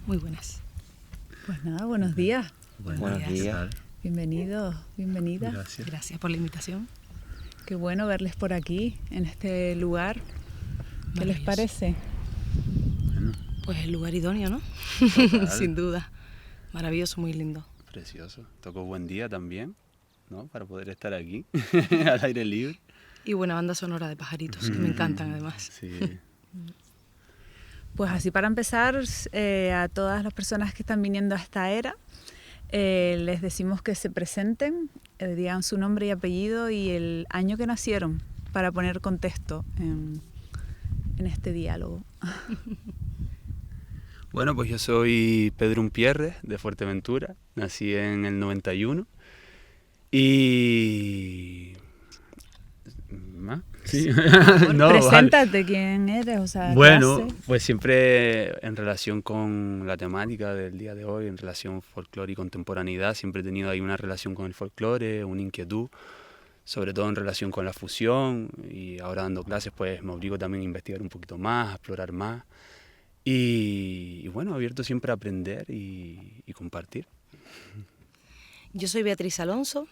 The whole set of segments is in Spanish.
Muy buenas. Pues nada, buenos días. Buenos días. Bienvenidos, bienvenidas. Gracias. Gracias por la invitación. Qué bueno verles por aquí, en este lugar. ¿Qué les parece? Bueno, Pues el lugar idóneo, ¿no? total. Sin duda. Maravilloso, muy lindo. Precioso. Tocó buen día también, ¿no? Para poder estar aquí, al aire libre. Y buena banda sonora de pajaritos, que me encantan además. Sí. Pues así para empezar, a todas las personas que están viniendo a esta era, les decimos que se presenten, digan su nombre y apellido y el año que nacieron, para poner contexto en este diálogo. Bueno, pues yo soy Pedro Umpierre, de Fuerteventura. Nací en el 91. Y... ¿Más? Sí. No, Preséntate, vale. ¿Quién eres? O sea, bueno, clase. pues siempre en relación con la temática del día de hoy, en relación folclore y contemporaneidad, siempre he tenido ahí una relación con el folclore, una inquietud, sobre todo en relación con la fusión, y ahora dando clases pues me obligo también a investigar un poquito más, a explorar más, y bueno, abierto siempre a aprender y compartir. Yo soy Beatriz Alonso,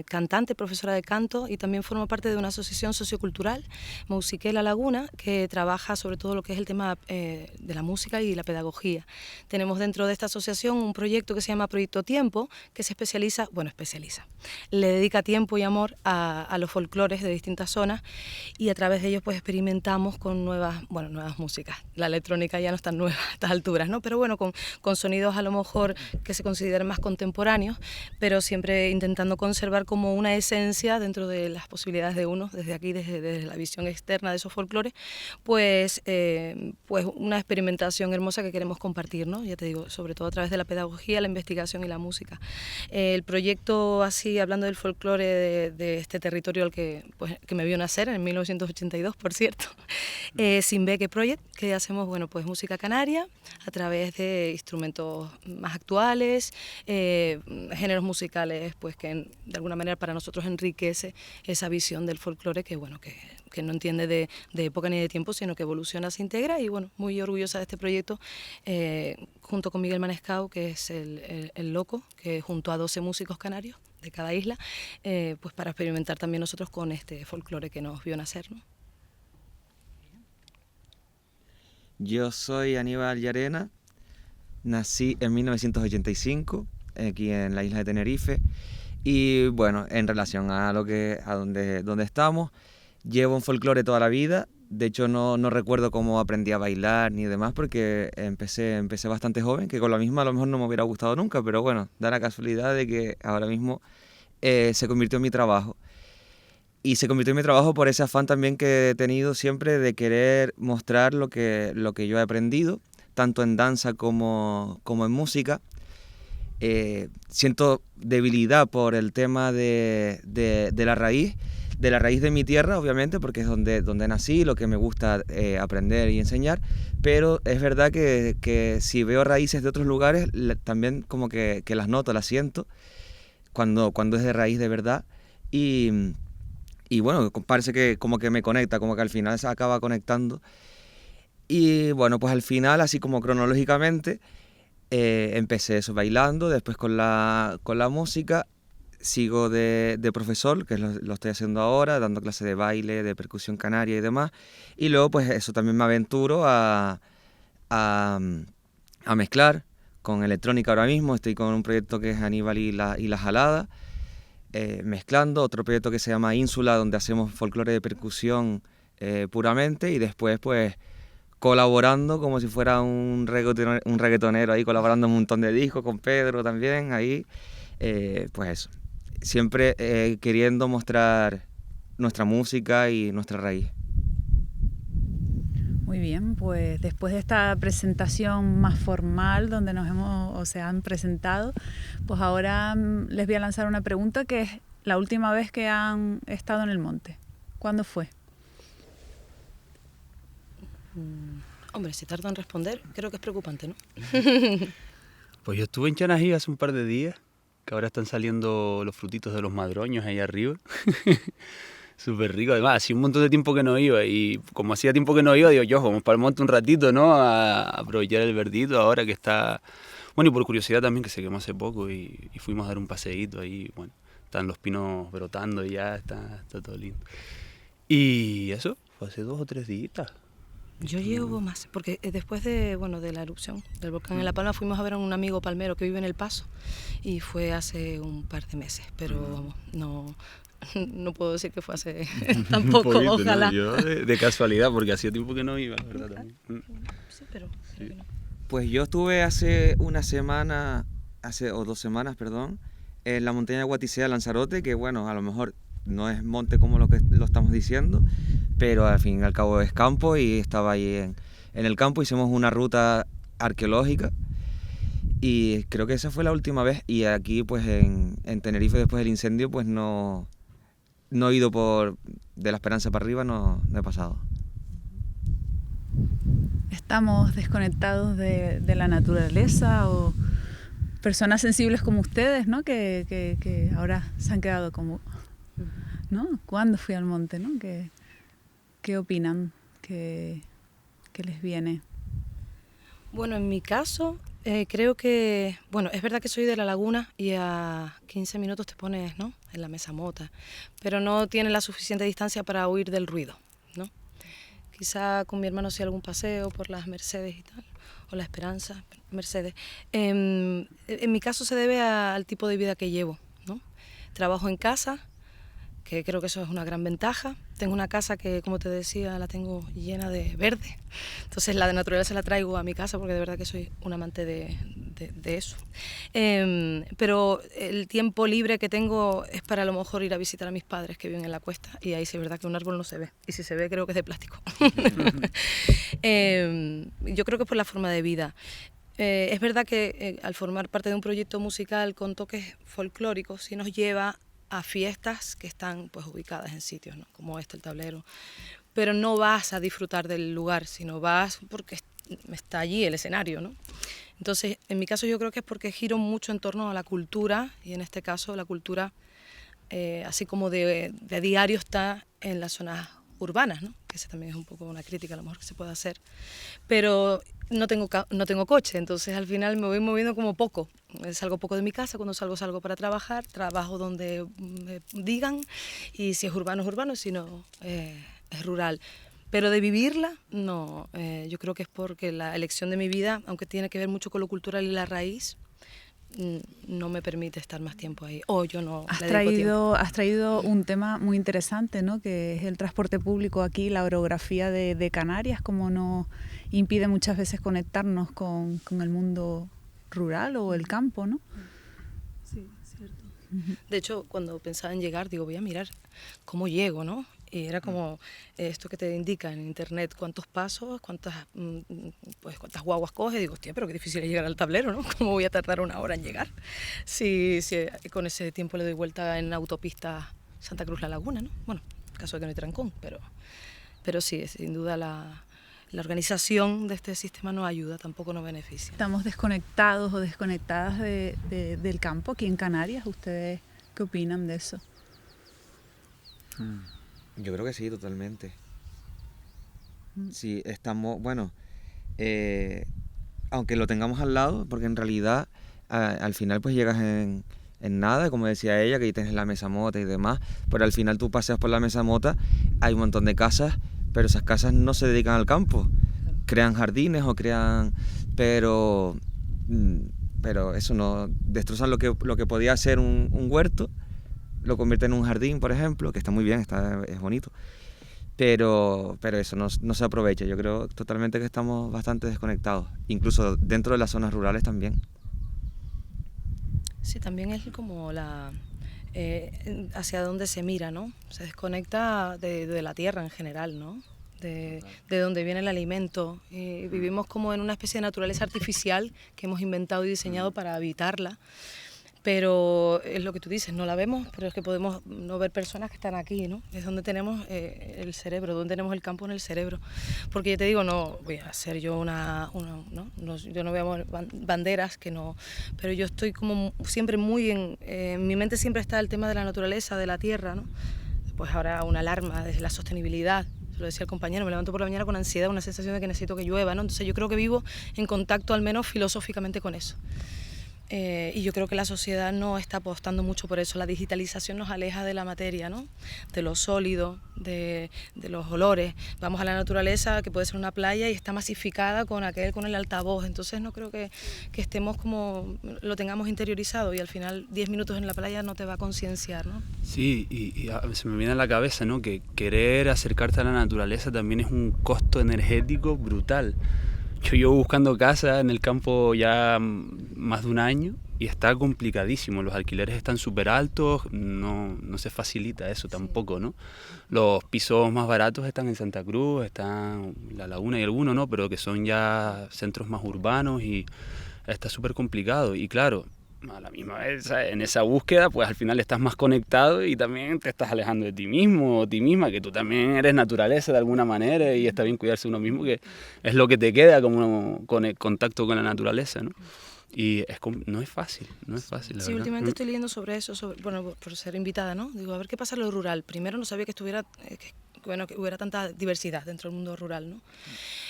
cantante, profesora de canto y también formo parte de una asociación sociocultural, Musiqué La Laguna, que trabaja sobre todo lo que es el tema de la música y la pedagogía. Tenemos dentro de esta asociación un proyecto que se llama Proyecto Tiempo, que se especializa, le dedica tiempo y amor a los folclores de distintas zonas y a través de ellos pues experimentamos con nuevas músicas. La electrónica ya no es tan nueva a estas alturas, ¿no? Pero bueno, con sonidos a lo mejor que se consideren más contemporáneos, pero siempre intentando conservar como una esencia dentro de las posibilidades de uno, desde aquí, desde la visión externa de esos folclores, pues una experimentación hermosa que queremos compartir, ¿no? Ya te digo, sobre todo a través de la pedagogía, la investigación y la música. El proyecto, así hablando del folclore de este territorio al que me vio nacer en 1982, por cierto, Sin Beque Project, que hacemos pues música canaria a través de instrumentos más actuales, géneros musicales pues que de alguna manera para nosotros enriquece esa visión del folclore que no entiende de época ni de tiempo, sino que evoluciona, se integra y bueno, muy orgullosa de este proyecto junto con Miguel Manescau, que es el loco, que junto a 12 músicos canarios de cada isla, pues para experimentar también nosotros con este folclore que nos vio nacer, ¿no? Yo soy Aníbal Llarena, nací en 1985 aquí en la isla de Tenerife y bueno, en relación a donde estamos, llevo un folclore toda la vida. De hecho no recuerdo cómo aprendí a bailar ni demás porque empecé bastante joven, que con la misma a lo mejor no me hubiera gustado nunca, pero bueno, da la casualidad de que ahora mismo se convirtió en mi trabajo. Y se convirtió en mi trabajo por ese afán también que he tenido siempre de querer mostrar lo que yo he aprendido, tanto en danza como en música. Siento debilidad por el tema de la raíz de mi tierra, obviamente, porque es donde nací, lo que me gusta aprender y enseñar, pero es verdad que si veo raíces de otros lugares, también como que las noto, las siento, cuando es de raíz de verdad, y bueno, parece que como que me conecta, como que al final se acaba conectando. Y bueno, pues al final, así como cronológicamente, empecé eso bailando, después con la música, sigo de profesor, que lo estoy haciendo ahora, dando clases de baile, de percusión canaria y demás, y luego pues eso también me aventuro a mezclar con electrónica ahora mismo. Estoy con un proyecto que es Aníbal y la Jalada, mezclando, otro proyecto que se llama Ínsula, donde hacemos folclore de percusión puramente, y después pues colaborando como si fuera un reggaetonero ahí, colaborando en un montón de discos con Pedro también ahí, pues eso, siempre queriendo mostrar nuestra música y nuestra raíz. Muy bien, pues después de esta presentación más formal donde se han presentado, pues ahora les voy a lanzar una pregunta que es la última vez que han estado en el monte. ¿Cuándo fue? Hombre, si tardo en responder, creo que es preocupante, ¿no? Pues yo estuve en Chanají hace un par de días, que ahora están saliendo los frutitos de los madroños ahí arriba. Súper rico, además, hacía un montón de tiempo que no iba y como hacía tiempo que no iba, digo, yo, vamos para el monte un ratito, ¿no? A aprovechar el verdito ahora que está, bueno, y por curiosidad también que se quemó hace poco y fuimos a dar un paseíto ahí, bueno, están los pinos brotando y ya está todo lindo. Y eso, fue hace 2 o 3 días. Yo llevo más, porque después de, bueno, de la erupción del volcán en La Palma fuimos a ver a un amigo palmero que vive en El Paso y fue hace un par de meses, pero vamos, no puedo decir que fue hace tampoco, poquito, ojalá. ¿no? Yo de casualidad, porque hacía tiempo que no iba, la verdad también. Sí, pero Sí. no. Pues yo estuve hace una semana, o 2 semanas, perdón, en la montaña de Guaticea, Lanzarote, que bueno, a lo mejor no es monte como lo que lo estamos diciendo, pero al fin y al cabo es campo y estaba ahí en el campo, hicimos una ruta arqueológica y creo que esa fue la última vez. Y aquí pues en Tenerife después del incendio pues no he ido de La Esperanza para arriba, no he pasado. ¿Estamos desconectados de la naturaleza o personas sensibles como ustedes, ¿no? que ahora se han quedado como, ¿no? ¿Cuándo fui al monte, no? ¿Qué opinan? ¿Qué les viene? Bueno, en mi caso, creo que, bueno, es verdad que soy de La Laguna y a 15 minutos te pones, ¿no?, en la Mesa Mota, pero no tienes la suficiente distancia para huir del ruido, ¿no? Quizá con mi hermano sí algún paseo por las Mercedes y tal, o La Esperanza, Mercedes. En mi caso se debe al tipo de vida que llevo, ¿no? Trabajo en casa, que creo que eso es una gran ventaja. Tengo una casa que, como te decía, la tengo llena de verde. Entonces la de naturaleza la traigo a mi casa porque de verdad que soy un amante de eso. Pero el tiempo libre que tengo es para a lo mejor ir a visitar a mis padres que viven en la cuesta y ahí sí es verdad que un árbol no se ve. Y si se ve creo que es de plástico. Yo creo que es por la forma de vida. Es verdad que al formar parte de un proyecto musical con toques folclóricos sí nos lleva a fiestas que están pues ubicadas en sitios, ¿no?, como el tablero, pero no vas a disfrutar del lugar, sino vas porque está allí el escenario, ¿no? Entonces, en mi caso yo creo que es porque giro mucho en torno a la cultura, y en este caso la cultura, así como de diario, está en las zonas urbanas, ¿no?, que esa también es un poco una crítica a lo mejor que se puede hacer, pero no tengo coche, entonces al final me voy moviendo como poco. Salgo poco de mi casa, cuando salgo para trabajar, trabajo donde me digan, y si es urbano es urbano, si no es rural. Pero de vivirla, no, yo creo que es porque la elección de mi vida, aunque tiene que ver mucho con lo cultural y la raíz, no me permite estar más tiempo ahí, o yo no le dedico tiempo. Has traído un tema muy interesante, ¿no?, que es el transporte público aquí, la orografía de Canarias, como nos impide muchas veces conectarnos con el mundo rural o el campo, ¿no? Sí, es cierto. De hecho, cuando pensaba en llegar, digo, voy a mirar cómo llego, ¿no? Y era como esto que te indica en internet, cuántos pasos, cuántas guaguas coges. Digo, hostia, pero qué difícil es llegar al tablero, ¿no? ¿Cómo voy a tardar 1 hora en llegar? Si con ese tiempo le doy vuelta en autopista Santa Cruz-La Laguna, ¿no? Bueno, en caso de que no hay trancón, pero sí, sin duda la organización de este sistema no ayuda, tampoco nos beneficia. ¿Estamos desconectados o desconectadas del campo aquí en Canarias? ¿Ustedes qué opinan de eso? Yo creo que sí, totalmente. Sí, estamos, bueno, aunque lo tengamos al lado, porque en realidad al final pues llegas en nada, como decía ella, que ahí tienes la Mesa Mota y demás, pero al final tú paseas por la Mesa Mota, hay un montón de casas, pero esas casas no se dedican al campo, crean jardines o crean, pero eso no, destrozan lo que podía ser un huerto, lo convierten en un jardín, por ejemplo, que está muy bien, es bonito, pero eso no se aprovecha. Yo creo totalmente que estamos bastante desconectados, incluso dentro de las zonas rurales también. Sí, también es como hacia dónde se mira, ¿no? Se desconecta de la tierra en general, ¿no? De dónde viene el alimento. Vivimos como en una especie de naturaleza artificial que hemos inventado y diseñado para habitarla. Pero es lo que tú dices, no la vemos, pero es que podemos no ver personas que están aquí, ¿no? Es donde tenemos el cerebro, donde tenemos el campo en el cerebro. Porque yo te digo, no voy a ser yo yo no veo banderas, que no, pero yo estoy como siempre muy en mi mente siempre está el tema de la naturaleza, de la tierra, ¿no? pues ahora una alarma desde la sostenibilidad. Lo decía el compañero, me levanto por la mañana con ansiedad, una sensación de que necesito que llueva, ¿no? Entonces yo creo que vivo en contacto, al menos filosóficamente, con eso. Y yo creo que la sociedad no está apostando mucho por eso. La digitalización nos aleja de la materia, ¿no? De lo sólido, de los olores. Vamos a la naturaleza, que puede ser una playa, y está masificada con el altavoz. Entonces no creo que estemos como, lo tengamos interiorizado, y al final 10 minutos en la playa no te va a concienciar, ¿no? Sí, y se me viene a la cabeza, ¿no? Que querer acercarte a la naturaleza también es un costo energético brutal. Yo llevo buscando casa en el campo ya más de un año y está complicadísimo. Los alquileres están súper altos, no se facilita eso tampoco, ¿no? Los pisos más baratos están en Santa Cruz, están en La Laguna y algunos, ¿no? Pero que son ya centros más urbanos y está súper complicado. Y claro, a la misma vez, en esa búsqueda, pues al final estás más conectado y también te estás alejando de ti mismo o ti misma, que tú también eres naturaleza de alguna manera, y está bien cuidarse uno mismo, que es lo que te queda como con el contacto con la naturaleza, ¿no? Y no es fácil, la sí, verdad. últimamente estoy leyendo sobre eso, bueno, por ser invitada, ¿no? Digo, a ver qué pasa en lo rural. Primero no sabía que hubiera tanta diversidad dentro del mundo rural, ¿no?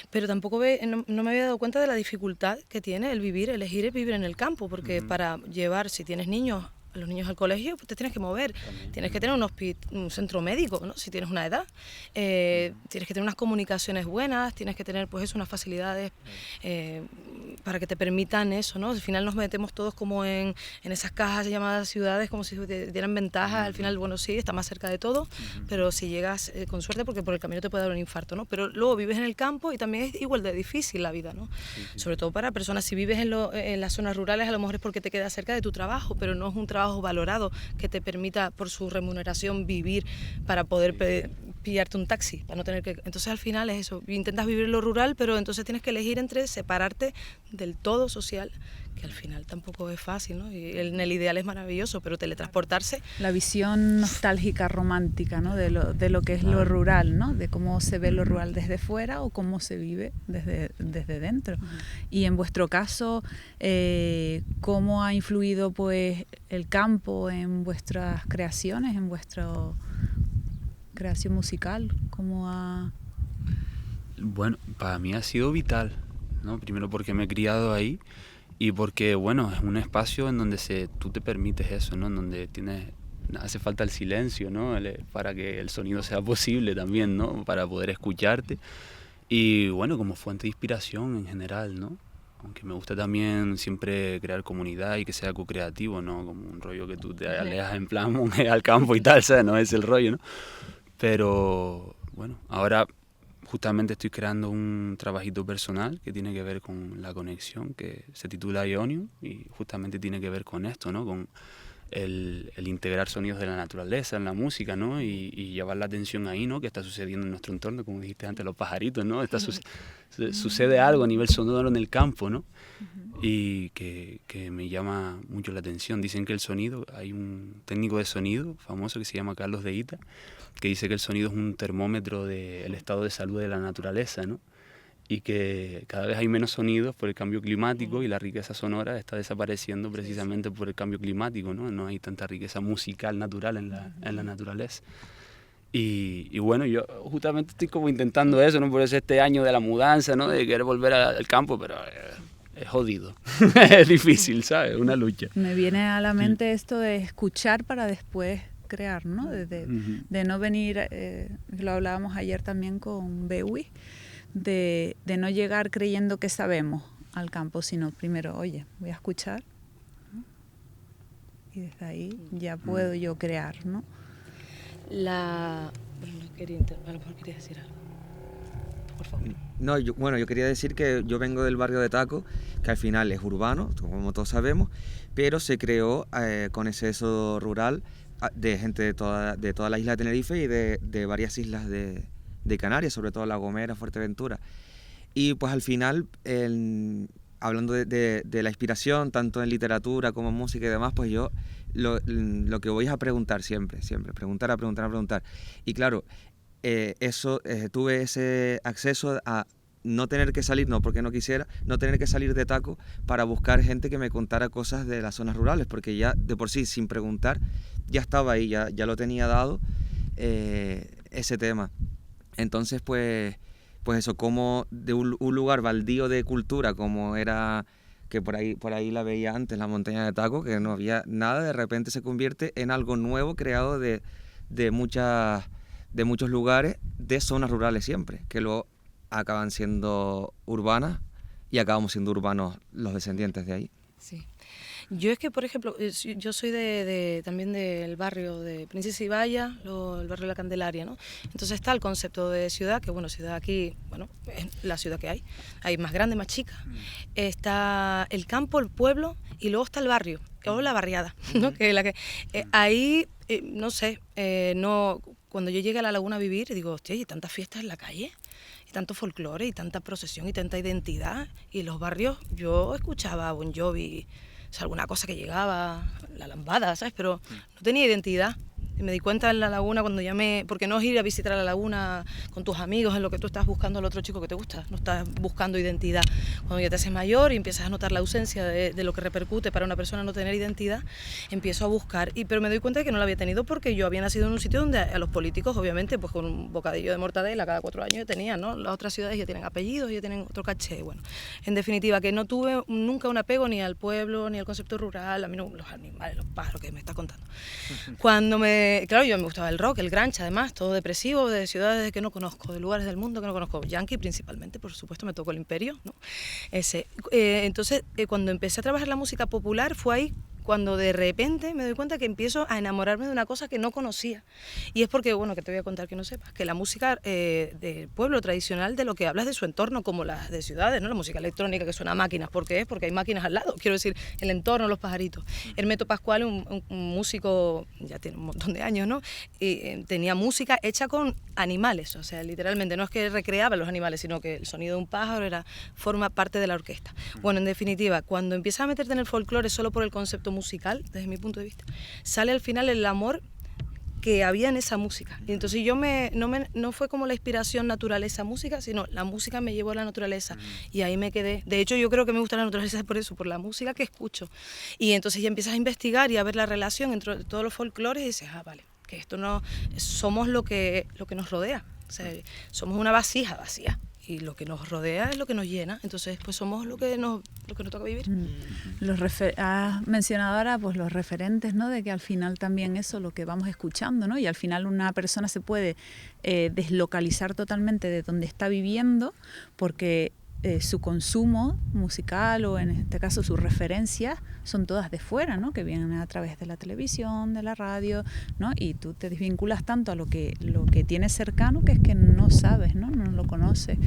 Pero tampoco no me había dado cuenta de la dificultad que tiene elegir vivir en el campo, porque para llevar, si tienes niños, a los niños al colegio, pues te tienes que mover, tienes que tener un centro médico, ¿no? Si tienes una edad, tienes que tener unas comunicaciones buenas, tienes que tener, pues eso, unas facilidades para que te permitan eso, ¿no? Al final nos metemos todos como en esas cajas llamadas ciudades, como si te dieran ventajas. Al final, bueno, sí, está más cerca de todo, pero si llegas con suerte, porque por el camino te puede dar un infarto, ¿no? Pero luego vives en el campo y también es igual de difícil la vida, ¿no? Sobre todo para personas, si vives en las zonas rurales, a lo mejor es porque te quedas cerca de tu trabajo, pero no es un trabajo valorado que te permita, por su remuneración, vivir para poder pillarte un taxi, para no tener que... Entonces al final es eso, intentas vivir en lo rural, pero entonces tienes que elegir entre separarte del todo social, que al final tampoco es fácil, ¿no? Y en el ideal es maravilloso, pero teletransportarse... La visión nostálgica, romántica, ¿no? de lo que es lo rural, ¿no? De cómo se ve lo rural desde fuera o cómo se vive desde dentro. Y en vuestro caso, ¿cómo ha influido, pues, el campo en vuestras creaciones, en vuestra creación musical? ¿Cómo ha...? Bueno, para mí ha sido vital, ¿no? Primero porque me he criado ahí, y porque, bueno, es un espacio en donde tú te permites eso, ¿no? En donde hace falta el silencio, ¿no? Para que el sonido sea posible también, ¿no? Para poder escucharte. Y, bueno, como fuente de inspiración en general, ¿no? Aunque me gusta también siempre crear comunidad y que sea co-creativo, ¿no? Como un rollo que tú te alejas en plan monje al campo y tal, ¿sabes? No es el rollo, ¿no? Pero, bueno, ahora... Justamente estoy creando un trabajito personal que tiene que ver con la conexión, que se titula Ionium, y justamente tiene que ver con esto, ¿no? Con el integrar sonidos de la naturaleza en la música, ¿no? Y llevar la atención ahí, ¿no? Que está sucediendo en nuestro entorno, como dijiste antes, los pajaritos, ¿no? Sucede algo a nivel sonoro en el campo, ¿no? Y que me llama mucho la atención. Dicen que el sonido, hay un técnico de sonido famoso que se llama Carlos de Ita, que dice que el sonido es un termómetro del estado de salud de la naturaleza, ¿no? Y que cada vez hay menos sonidos por el cambio climático, y la riqueza sonora está desapareciendo precisamente por el cambio climático, ¿no? No hay tanta riqueza musical natural en la naturaleza. Y bueno, yo justamente estoy como intentando eso, ¿no? Por eso este año de la mudanza, ¿no? De querer volver al campo, pero es jodido, es difícil, ¿sabes? Una lucha. Me viene a la mente esto de escuchar para después crear, ¿no? De no venir, lo hablábamos ayer también con Bewi, de no llegar creyendo que sabemos al campo, sino primero, oye, voy a escuchar, ¿no? Y desde ahí ya puedo yo crear, ¿no? A lo mejor quería decir algo. Por favor. No, yo quería decir que yo vengo del barrio de Taco, que al final es urbano, como todos sabemos, pero se creó con exceso rural de gente de toda la isla de Tenerife y de varias islas de Canarias, sobre todo La Gomera, Fuerteventura. Y pues al final, hablando de la inspiración, tanto en literatura como en música y demás, pues yo lo que voy es a preguntar siempre, preguntar. Y claro, tuve ese acceso a no tener que salir, no porque no quisiera, no tener que salir de Taco para buscar gente que me contara cosas de las zonas rurales, porque ya de por sí, sin preguntar, ya estaba ahí, ya lo tenía dado. ese tema. Entonces, pues eso, como de un lugar baldío de cultura, como era, que por ahí la veía antes, la montaña de Taco, que no había nada, de repente se convierte en algo nuevo creado de muchos lugares, de zonas rurales siempre, que luego acaban siendo urbanas y acabamos siendo urbanos los descendientes de ahí. Sí. Yo es que, por ejemplo, yo soy también del barrio de Princesa Ibaya, el barrio de la Candelaria, ¿no? Entonces está el concepto de ciudad, que bueno, ciudad aquí, bueno, es la ciudad que hay más grande, más chica. Está el campo, el pueblo, y luego está el barrio, o la barriada, ¿no? Ahí, no sé, cuando yo llegué a la Laguna a vivir, digo, hostia, ¿y tantas fiestas en la calle? Y tanto folclore, y tanta procesión, y tanta identidad. Y en los barrios yo escuchaba Bon Jovi, o sea, alguna cosa que llegaba, la lambada, ¿sabes? Pero no tenía identidad. Y me di cuenta en la Laguna cuando porque no es ir a visitar a la Laguna con tus amigos en lo que tú estás buscando al otro chico que te gusta, no estás buscando identidad. Cuando ya te haces mayor y empiezas a notar la ausencia de lo que repercute para una persona no tener identidad, empiezo a buscar. Pero me doy cuenta de que no la había tenido porque yo había nacido en un sitio donde a los políticos, obviamente, pues con un bocadillo de mortadela cada 4 años ya tenían, ¿no? Las otras ciudades ya tienen apellidos, ya tienen otro caché. Bueno, en definitiva, que no tuve nunca un apego ni al pueblo, ni al concepto rural, a mí no, los animales, los pájaros que me estás contando. Claro, yo me gustaba el rock, el grunge, además, todo depresivo, de ciudades que no conozco, de lugares del mundo que no conozco, Yankee principalmente, por supuesto, me tocó el Imperio, ¿no? Entonces, cuando empecé a trabajar la música popular, fue ahí cuando de repente me doy cuenta que empiezo a enamorarme de una cosa que no conocía. Y es porque, bueno, que te voy a contar que no sepas, que la música del pueblo tradicional, de lo que hablas de su entorno, como las de ciudades, ¿no? La música electrónica que suena a máquinas, ¿por qué? Porque hay máquinas al lado, quiero decir, el entorno, los pajaritos. Hermeto Pascual, un músico, ya tiene un montón de años, ¿no? Y tenía música hecha con animales, o sea, literalmente, no es que recreaba los animales, sino que el sonido de un pájaro forma parte de la orquesta. Bueno, en definitiva, cuando empiezas a meterte en el folclore solo por el concepto musical, desde mi punto de vista, sale al final el amor que había en esa música. Y entonces no fue como la inspiración natural esa música, sino la música me llevó a la naturaleza y ahí me quedé. De hecho, yo creo que me gusta la naturaleza por eso, por la música que escucho. Y entonces ya empiezas a investigar y a ver la relación entre todos los folclores y dices, vale, que esto no somos lo que nos rodea. O sea, somos una vasija vacía. Y lo que nos rodea es lo que nos llena, entonces pues somos lo que nos toca vivir. Has mencionado ahora pues los referentes, ¿no? De que al final también eso, lo que vamos escuchando, ¿no? Y al final una persona se puede deslocalizar totalmente de donde está viviendo porque su consumo musical o en este caso sus referencias son todas de fuera, ¿no? Que vienen a través de la televisión, de la radio, ¿no? Y tú te desvinculas tanto a lo que tienes cercano que es que no sabes, ¿no? No lo conoces.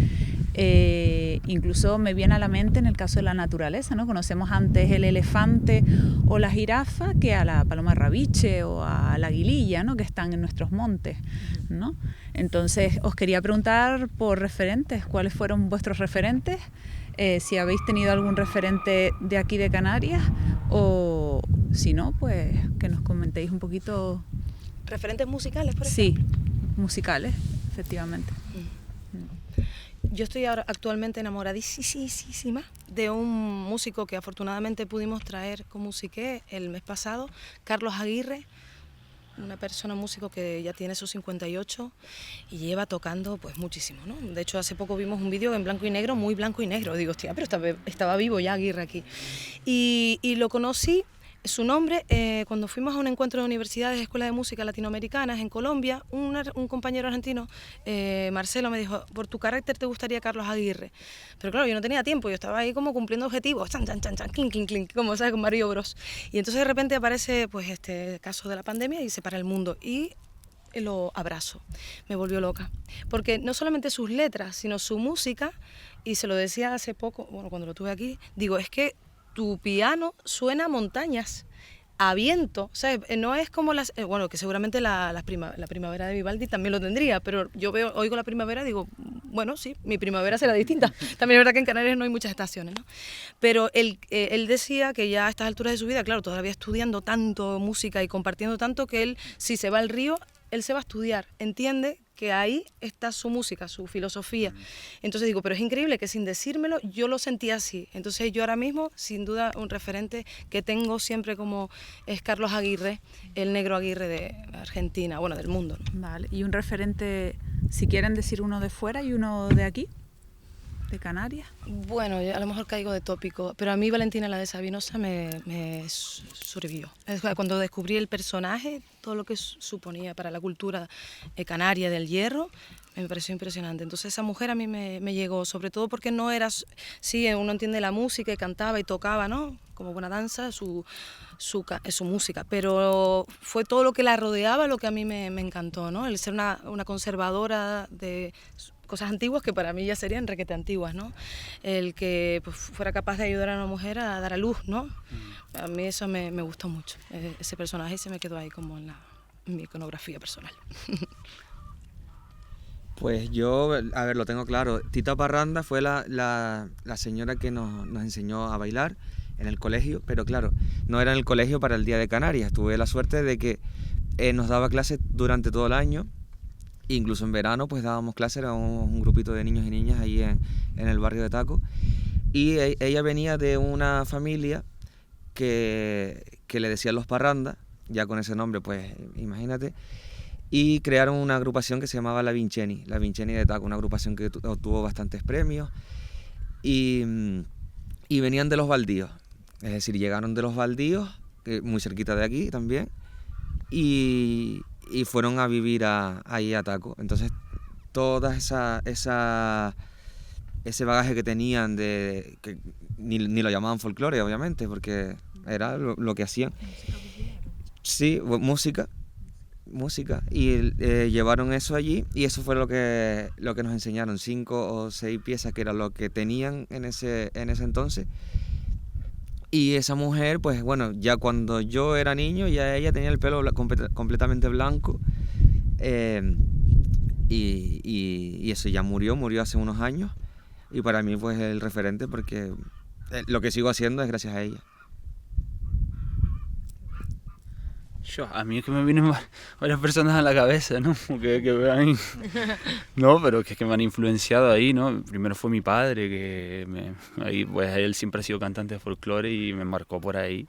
Incluso me viene a la mente en el caso de la naturaleza, ¿no? Conocemos antes el elefante o la jirafa que a la paloma rabiche o a la aguililla, ¿no? Que están en nuestros montes, ¿no? Entonces os quería preguntar por referentes, ¿cuáles fueron vuestros referentes? Si habéis tenido algún referente de aquí de Canarias o si no, pues que nos comentéis un poquito. ¿Referentes musicales, por ejemplo? Sí, musicales, efectivamente. Yo estoy ahora actualmente enamoradísima de un músico que afortunadamente pudimos traer con Musiqué el mes pasado, Carlos Aguirre, una persona, músico que ya tiene sus 58 y lleva tocando pues muchísimo, ¿no? De hecho, hace poco vimos un vídeo en blanco y negro, muy blanco y negro. Digo, hostia, pero estaba vivo ya Aguirre aquí. Y lo conocí, su nombre, cuando fuimos a un encuentro de universidades, escuelas de música latinoamericanas en Colombia, un compañero argentino, Marcelo, me dijo, por tu carácter te gustaría Carlos Aguirre. Pero claro, yo no tenía tiempo, yo estaba ahí como cumpliendo objetivos, chan, chan, chan, chan, clink, clink, clink, como sabes, con Mario Bros. Y entonces de repente aparece pues este caso de la pandemia y se para el mundo. Y lo abrazo, me volvió loca. Porque no solamente sus letras, sino su música, y se lo decía hace poco, bueno, cuando lo tuve aquí, digo, es que tu piano suena a montañas, a viento, ¿sabes? No es como bueno, que seguramente la primavera de Vivaldi también lo tendría, pero yo oigo la primavera y digo, bueno, sí, mi primavera será distinta. También es verdad que en Canarias no hay muchas estaciones, ¿no? Pero él decía que ya a estas alturas de su vida, claro, todavía estudiando tanto música y compartiendo tanto, que él, si se va al río, él se va a estudiar, entiende que ahí está su música, su filosofía. Entonces digo, pero es increíble que sin decírmelo yo lo sentía así. Entonces yo ahora mismo, sin duda, un referente que tengo siempre como es Carlos Aguirre, el negro Aguirre de Argentina, bueno, del mundo, ¿no? Vale, y un referente, si quieren decir uno de fuera y uno de aquí, de Canarias. Bueno, yo a lo mejor caigo de tópico, pero a mí Valentina la de Sabinosa me surgió. Cuando descubrí el personaje, todo lo que suponía para la cultura canaria del hierro, me pareció impresionante. Entonces esa mujer a mí me llegó, sobre todo porque no era, sí, uno entiende la música y cantaba y tocaba, ¿no? Como buena danza, su música, pero fue todo lo que la rodeaba lo que a mí me encantó, ¿no? El ser una conservadora de cosas antiguas que para mí ya serían requete antiguas, ¿no? El que pues, fuera capaz de ayudar a una mujer a dar a luz, ¿no? A mí eso me gustó mucho, ese personaje se me quedó ahí como en mi iconografía personal. Pues yo, a ver, lo tengo claro. Tita Parranda fue la señora que nos enseñó a bailar en el colegio, pero claro, no era en el colegio para el Día de Canarias. Tuve la suerte de que nos daba clases durante todo el año. Incluso en verano pues dábamos clases, éramos un grupito de niños y niñas ahí en el barrio de Taco. Y ella venía de una familia que le decían los Parranda, ya con ese nombre pues imagínate. Y crearon una agrupación que se llamaba La Vincenni de Taco, una agrupación que obtuvo bastantes premios. Y venían de los baldíos, es decir, llegaron de los baldíos, muy cerquita de aquí también. Y fueron a vivir ahí a Taco. Entonces, toda ese bagaje que tenían, que ni lo llamaban folclore, obviamente, porque era lo que hacían. Sí, música. Y llevaron eso allí, y eso fue lo que nos enseñaron, 5 o 6 piezas, que era lo que tenían en ese entonces. Y esa mujer, pues bueno, ya cuando yo era niño, ya ella tenía el pelo completamente blanco. Y eso ya murió hace unos años. Y para mí pues el referente, porque lo que sigo haciendo es gracias a ella. A mí es que me vienen varias personas a la cabeza, ¿no? Que vean, no, pero que me han influenciado ahí, ¿no? Primero fue mi padre, ahí, pues él siempre ha sido cantante de folclore y me marcó por ahí,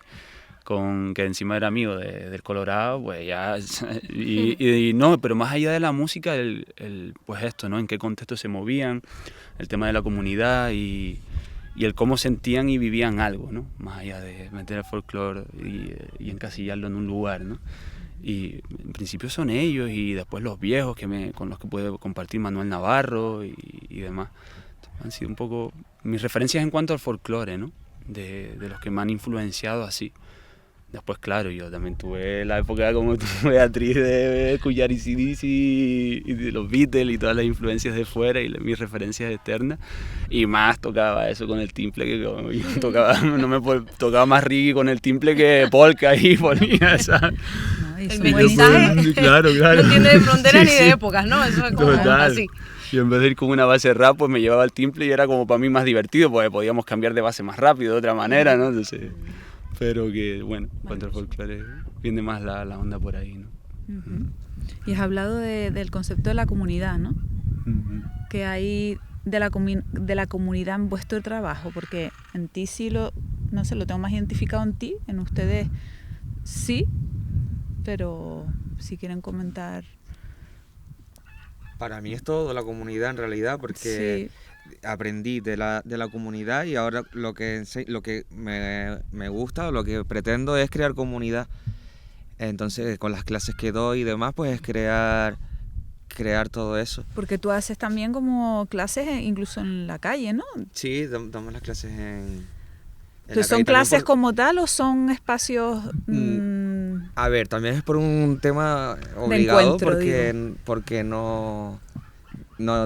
que encima era amigo del Colorado, pues ya, y no, pero más allá de la música, pues esto, ¿no? En qué contexto se movían, el tema de la comunidad y el cómo sentían y vivían algo, ¿no? Más allá de meter el folclore y encasillarlo en un lugar, ¿no? Y en principio son ellos y después los viejos con los que puedo compartir, Manuel Navarro y demás. Han sido un poco mis referencias en cuanto al folclore, ¿no? De los que me han influenciado así. Después, claro, yo también tuve la época como tú, Beatriz, de escuchar AC/DC y de los Beatles y todas las influencias de fuera y mis referencias externas. Y más tocaba eso con el timple, que yo tocaba más reggae con el timple que polka y ponía, ¿sabes? No, El mensaje claro. No tiene de fronteras ni de épocas, ¿no? Eso es como Total. así. Y en vez de ir con una base rap, pues me llevaba el timple y era como para mí más divertido, porque podíamos cambiar de base más rápido, de otra manera, ¿no? Entonces, pero que, bueno, cuanto al folclore, viene más la onda por ahí, ¿no? Uh-huh. Y has hablado del concepto de la comunidad, ¿no? Uh-huh. Que hay de la comunidad en vuestro trabajo, porque en ti sí lo tengo más identificado en ti, en ustedes sí, pero si quieren comentar. Para mí es todo la comunidad en realidad, porque aprendí de la comunidad y ahora lo que me gusta o lo que pretendo es crear comunidad. Entonces con las clases que doy y demás, pues es crear todo eso. Porque tú haces también como clases incluso en la calle, ¿no? Sí, damos las clases en ¿Entonces son clases como tal o son espacios...? A ver, también es por un tema obligado, encuentro, porque no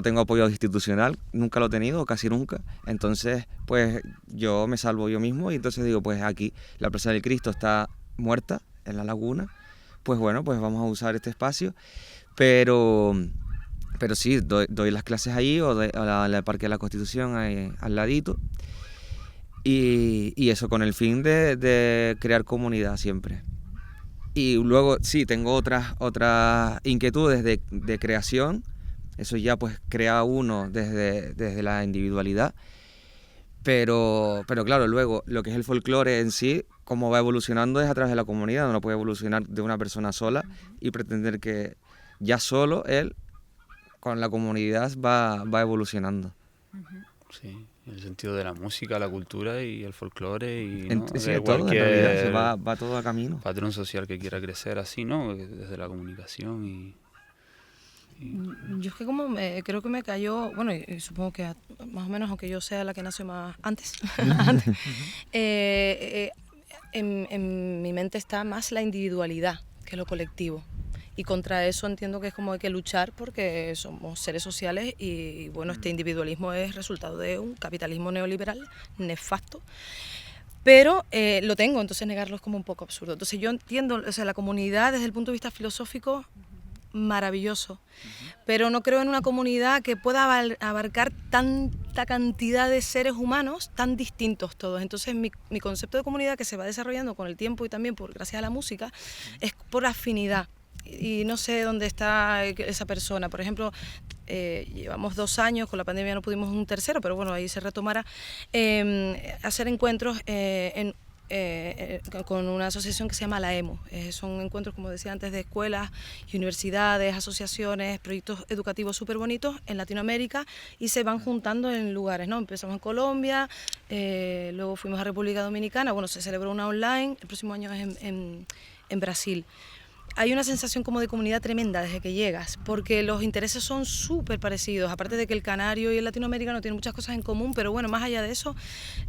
tengo apoyo institucional, nunca lo he tenido, casi nunca. Entonces, pues yo me salvo yo mismo y entonces digo, pues aquí la Plaza del Cristo está muerta en la laguna, pues bueno, pues vamos a usar este espacio. Pero sí, doy las clases allí o al Parque de la Constitución ahí, al ladito. Y eso con el fin de crear comunidad siempre. Y luego sí, tengo otras inquietudes de creación, Eso ya pues crea uno desde la individualidad. Pero claro, luego lo que es el folclore en sí, cómo va evolucionando es a través de la comunidad, no puede evolucionar de una persona sola y pretender que ya solo él con la comunidad va evolucionando. Sí, en el sentido de la música, la cultura y el folclore y Sí, de todo en realidad, va todo a camino. Patrón social que quiera crecer así, ¿no? Desde la comunicación y Yo es que creo que me cayó, bueno, y supongo que más o menos, aunque yo sea la que nació más antes, en mi mente está más la individualidad que lo colectivo. Y contra eso entiendo que es como hay que luchar porque somos seres sociales y bueno, este individualismo es resultado de un capitalismo neoliberal nefasto. Pero lo tengo, entonces negarlo es como un poco absurdo. Entonces yo entiendo, o sea, la comunidad desde el punto de vista filosófico, maravilloso, pero no creo en una comunidad que pueda abarcar tanta cantidad de seres humanos tan distintos todos. Entonces mi concepto de comunidad, que se va desarrollando con el tiempo y también gracias a la música, es por afinidad. Y no sé dónde está esa persona. Por ejemplo, llevamos 2 años, con la pandemia no pudimos un tercero, pero bueno, ahí se retomará, hacer encuentros con una asociación que se llama la EMO. Son encuentros, como decía antes, de escuelas y universidades, asociaciones, proyectos educativos súper bonitos en Latinoamérica y se van juntando en lugares, ¿no? Empezamos en Colombia, luego fuimos a República Dominicana, bueno, se celebró una online, el próximo año es en Brasil. Hay una sensación como de comunidad tremenda desde que llegas, porque los intereses son súper parecidos, aparte de que el canario y el latinoamericano tienen muchas cosas en común, pero bueno, más allá de eso,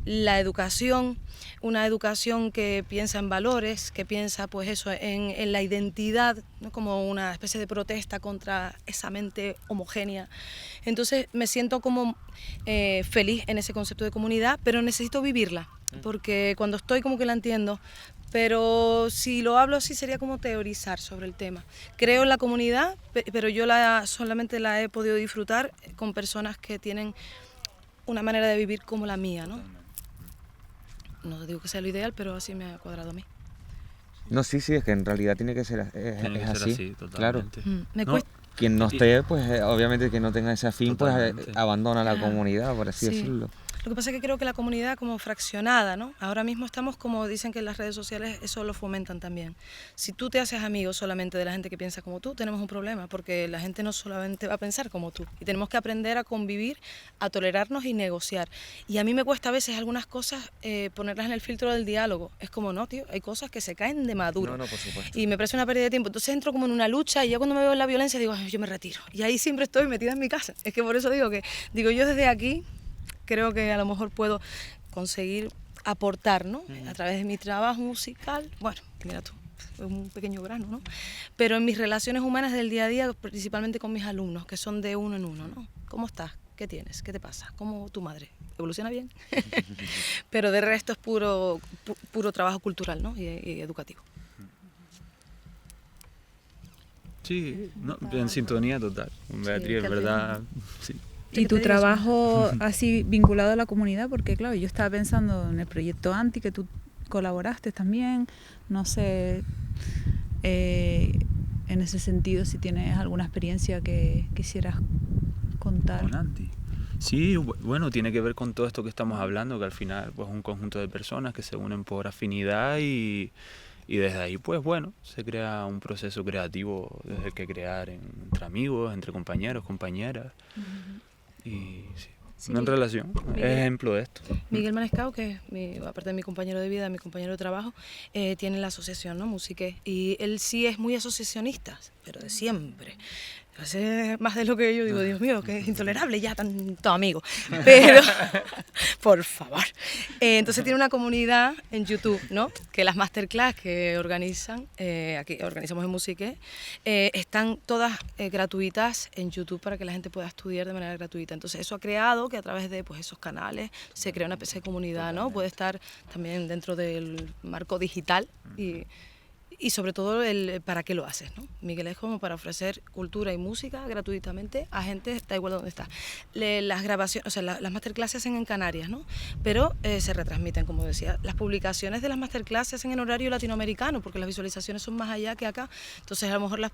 la educación, una educación que piensa en valores, que piensa pues eso, en la identidad, ¿no? Como una especie de protesta contra esa mente homogénea. Entonces me siento como feliz en ese concepto de comunidad, pero necesito vivirla, porque cuando estoy como que la entiendo. Pero si lo hablo así sería como teorizar sobre el tema. Creo en la comunidad, pero yo solamente la he podido disfrutar con personas que tienen una manera de vivir como la mía, ¿no? No digo que sea lo ideal, pero así me ha cuadrado a mí. No, sí, es que en realidad tiene que ser así, totalmente. Claro. Me cuesta. Quien no esté, pues obviamente que no tenga ese afín, pues abandona la comunidad, por así decirlo. Lo que pasa es que creo que la comunidad como fraccionada, ¿no? Ahora mismo estamos como dicen que en las redes sociales eso lo fomentan también. Si tú te haces amigo solamente de la gente que piensa como tú, tenemos un problema, porque la gente no solamente va a pensar como tú. Y tenemos que aprender a convivir, a tolerarnos y negociar. Y a mí me cuesta a veces algunas cosas ponerlas en el filtro del diálogo. Es como, no, tío, hay cosas que se caen de maduro. No, por supuesto. Y me parece una pérdida de tiempo. Entonces entro como en una lucha y ya cuando me veo en la violencia digo, yo me retiro. Y ahí siempre estoy metida en mi casa. Es que por eso digo yo desde aquí creo que a lo mejor puedo conseguir aportar, ¿no? A través de mi trabajo musical, bueno, mira tú, es un pequeño grano, ¿no? Pero en mis relaciones humanas del día a día, principalmente con mis alumnos, que son de uno en uno, ¿no? ¿Cómo estás? ¿Qué tienes? ¿Qué te pasa? ¿Cómo tu madre? ¿Evoluciona bien? Pero de resto es puro trabajo cultural, ¿no? y educativo. Sí, no, en sintonía total. Beatriz, es verdad, sí. ¿Y tu trabajo así vinculado a la comunidad? Porque claro, yo estaba pensando en el proyecto Anti, que tú colaboraste también, no sé, en ese sentido, si tienes alguna experiencia que quisieras contar. Con Anti. Sí, bueno, tiene que ver con todo esto que estamos hablando, que al final pues un conjunto de personas que se unen por afinidad y desde ahí pues bueno, se crea un proceso creativo desde el que crear entre amigos, entre compañeros, compañeras. Y sí, en relación, es ejemplo de esto. Miguel Manescao, que es aparte de mi compañero de vida, mi compañero de trabajo, tiene la asociación, ¿no? Musique, y él sí es muy asociacionista, pero de siempre. Hace más de lo que yo digo, Dios mío, que es intolerable ya tanto amigo. Pero, por favor. Entonces tiene una comunidad en YouTube, ¿no? Que las masterclass que organizan, aquí organizamos en Musique, están todas gratuitas en YouTube para que la gente pueda estudiar de manera gratuita. Entonces eso ha creado que a través de pues, esos canales se crea una especie de comunidad, ¿no? Puede estar también dentro del marco digital y y sobre todo el para qué lo haces, ¿no? Miguel es como para ofrecer cultura y música gratuitamente a gente, da igual donde está. Las grabaciones, o sea, las masterclasses se hacen en Canarias, ¿no? Pero se retransmiten, como decía. Las publicaciones de las masterclasses se hacen en horario latinoamericano, porque las visualizaciones son más allá que acá. Entonces, a lo mejor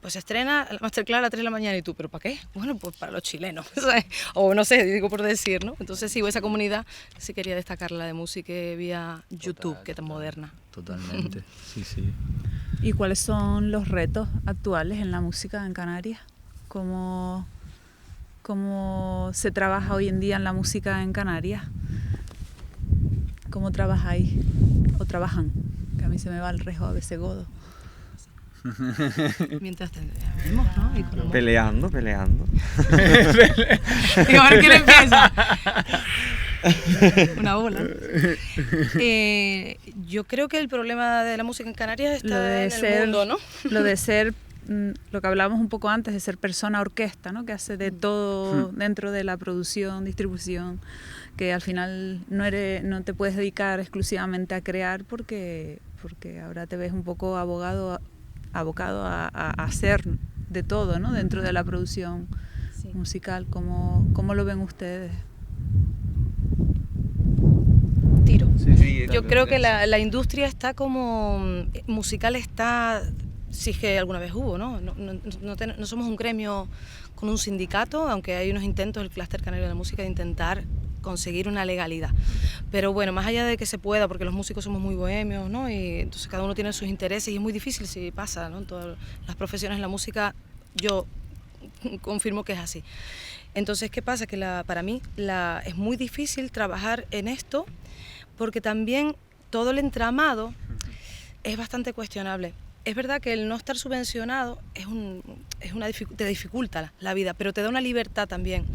pues se estrena la masterclass a las 3 de la mañana y tú, ¿pero para qué? Bueno, pues para los chilenos, ¿sabes? O no sé, digo por decir, ¿no? Entonces, sí, esa comunidad sí quería destacarla de música vía YouTube, que tan moderna. Totalmente, sí. ¿Y cuáles son los retos actuales en la música en Canarias? ¿Cómo se trabaja hoy en día en la música en Canarias? ¿Cómo trabajáis? ¿O trabajan? Que a mí se me va el rejo a veces godo. Mientras vemos, ¿no? Y Peleando. Digo, a ver quién empieza. Una bola. Yo creo que el problema de la música en Canarias está en el mundo, ¿no? Lo de ser, lo que hablábamos un poco antes, de ser persona orquesta, ¿no? Que hace de todo dentro de la producción, distribución, que al final no te puedes dedicar exclusivamente a crear porque ahora te ves un poco abocado a hacer de todo, ¿no? Dentro de la producción musical. ¿Cómo lo ven ustedes? Tiro. Sí, yo creo que la industria está como musical está, si es que alguna vez hubo, ¿no? No somos un gremio con un sindicato, aunque hay unos intentos del Clúster Canario de la Música de intentar conseguir una legalidad. Pero bueno, más allá de que se pueda, porque los músicos somos muy bohemios, ¿no? Y entonces cada uno tiene sus intereses y es muy difícil si pasa, ¿no? En todas las profesiones, la música, yo confirmo que es así. Entonces, ¿qué pasa? Que para mí es muy difícil trabajar en esto porque también todo el entramado es bastante cuestionable. Es verdad que el no estar subvencionado te dificulta la vida, pero te da una libertad también.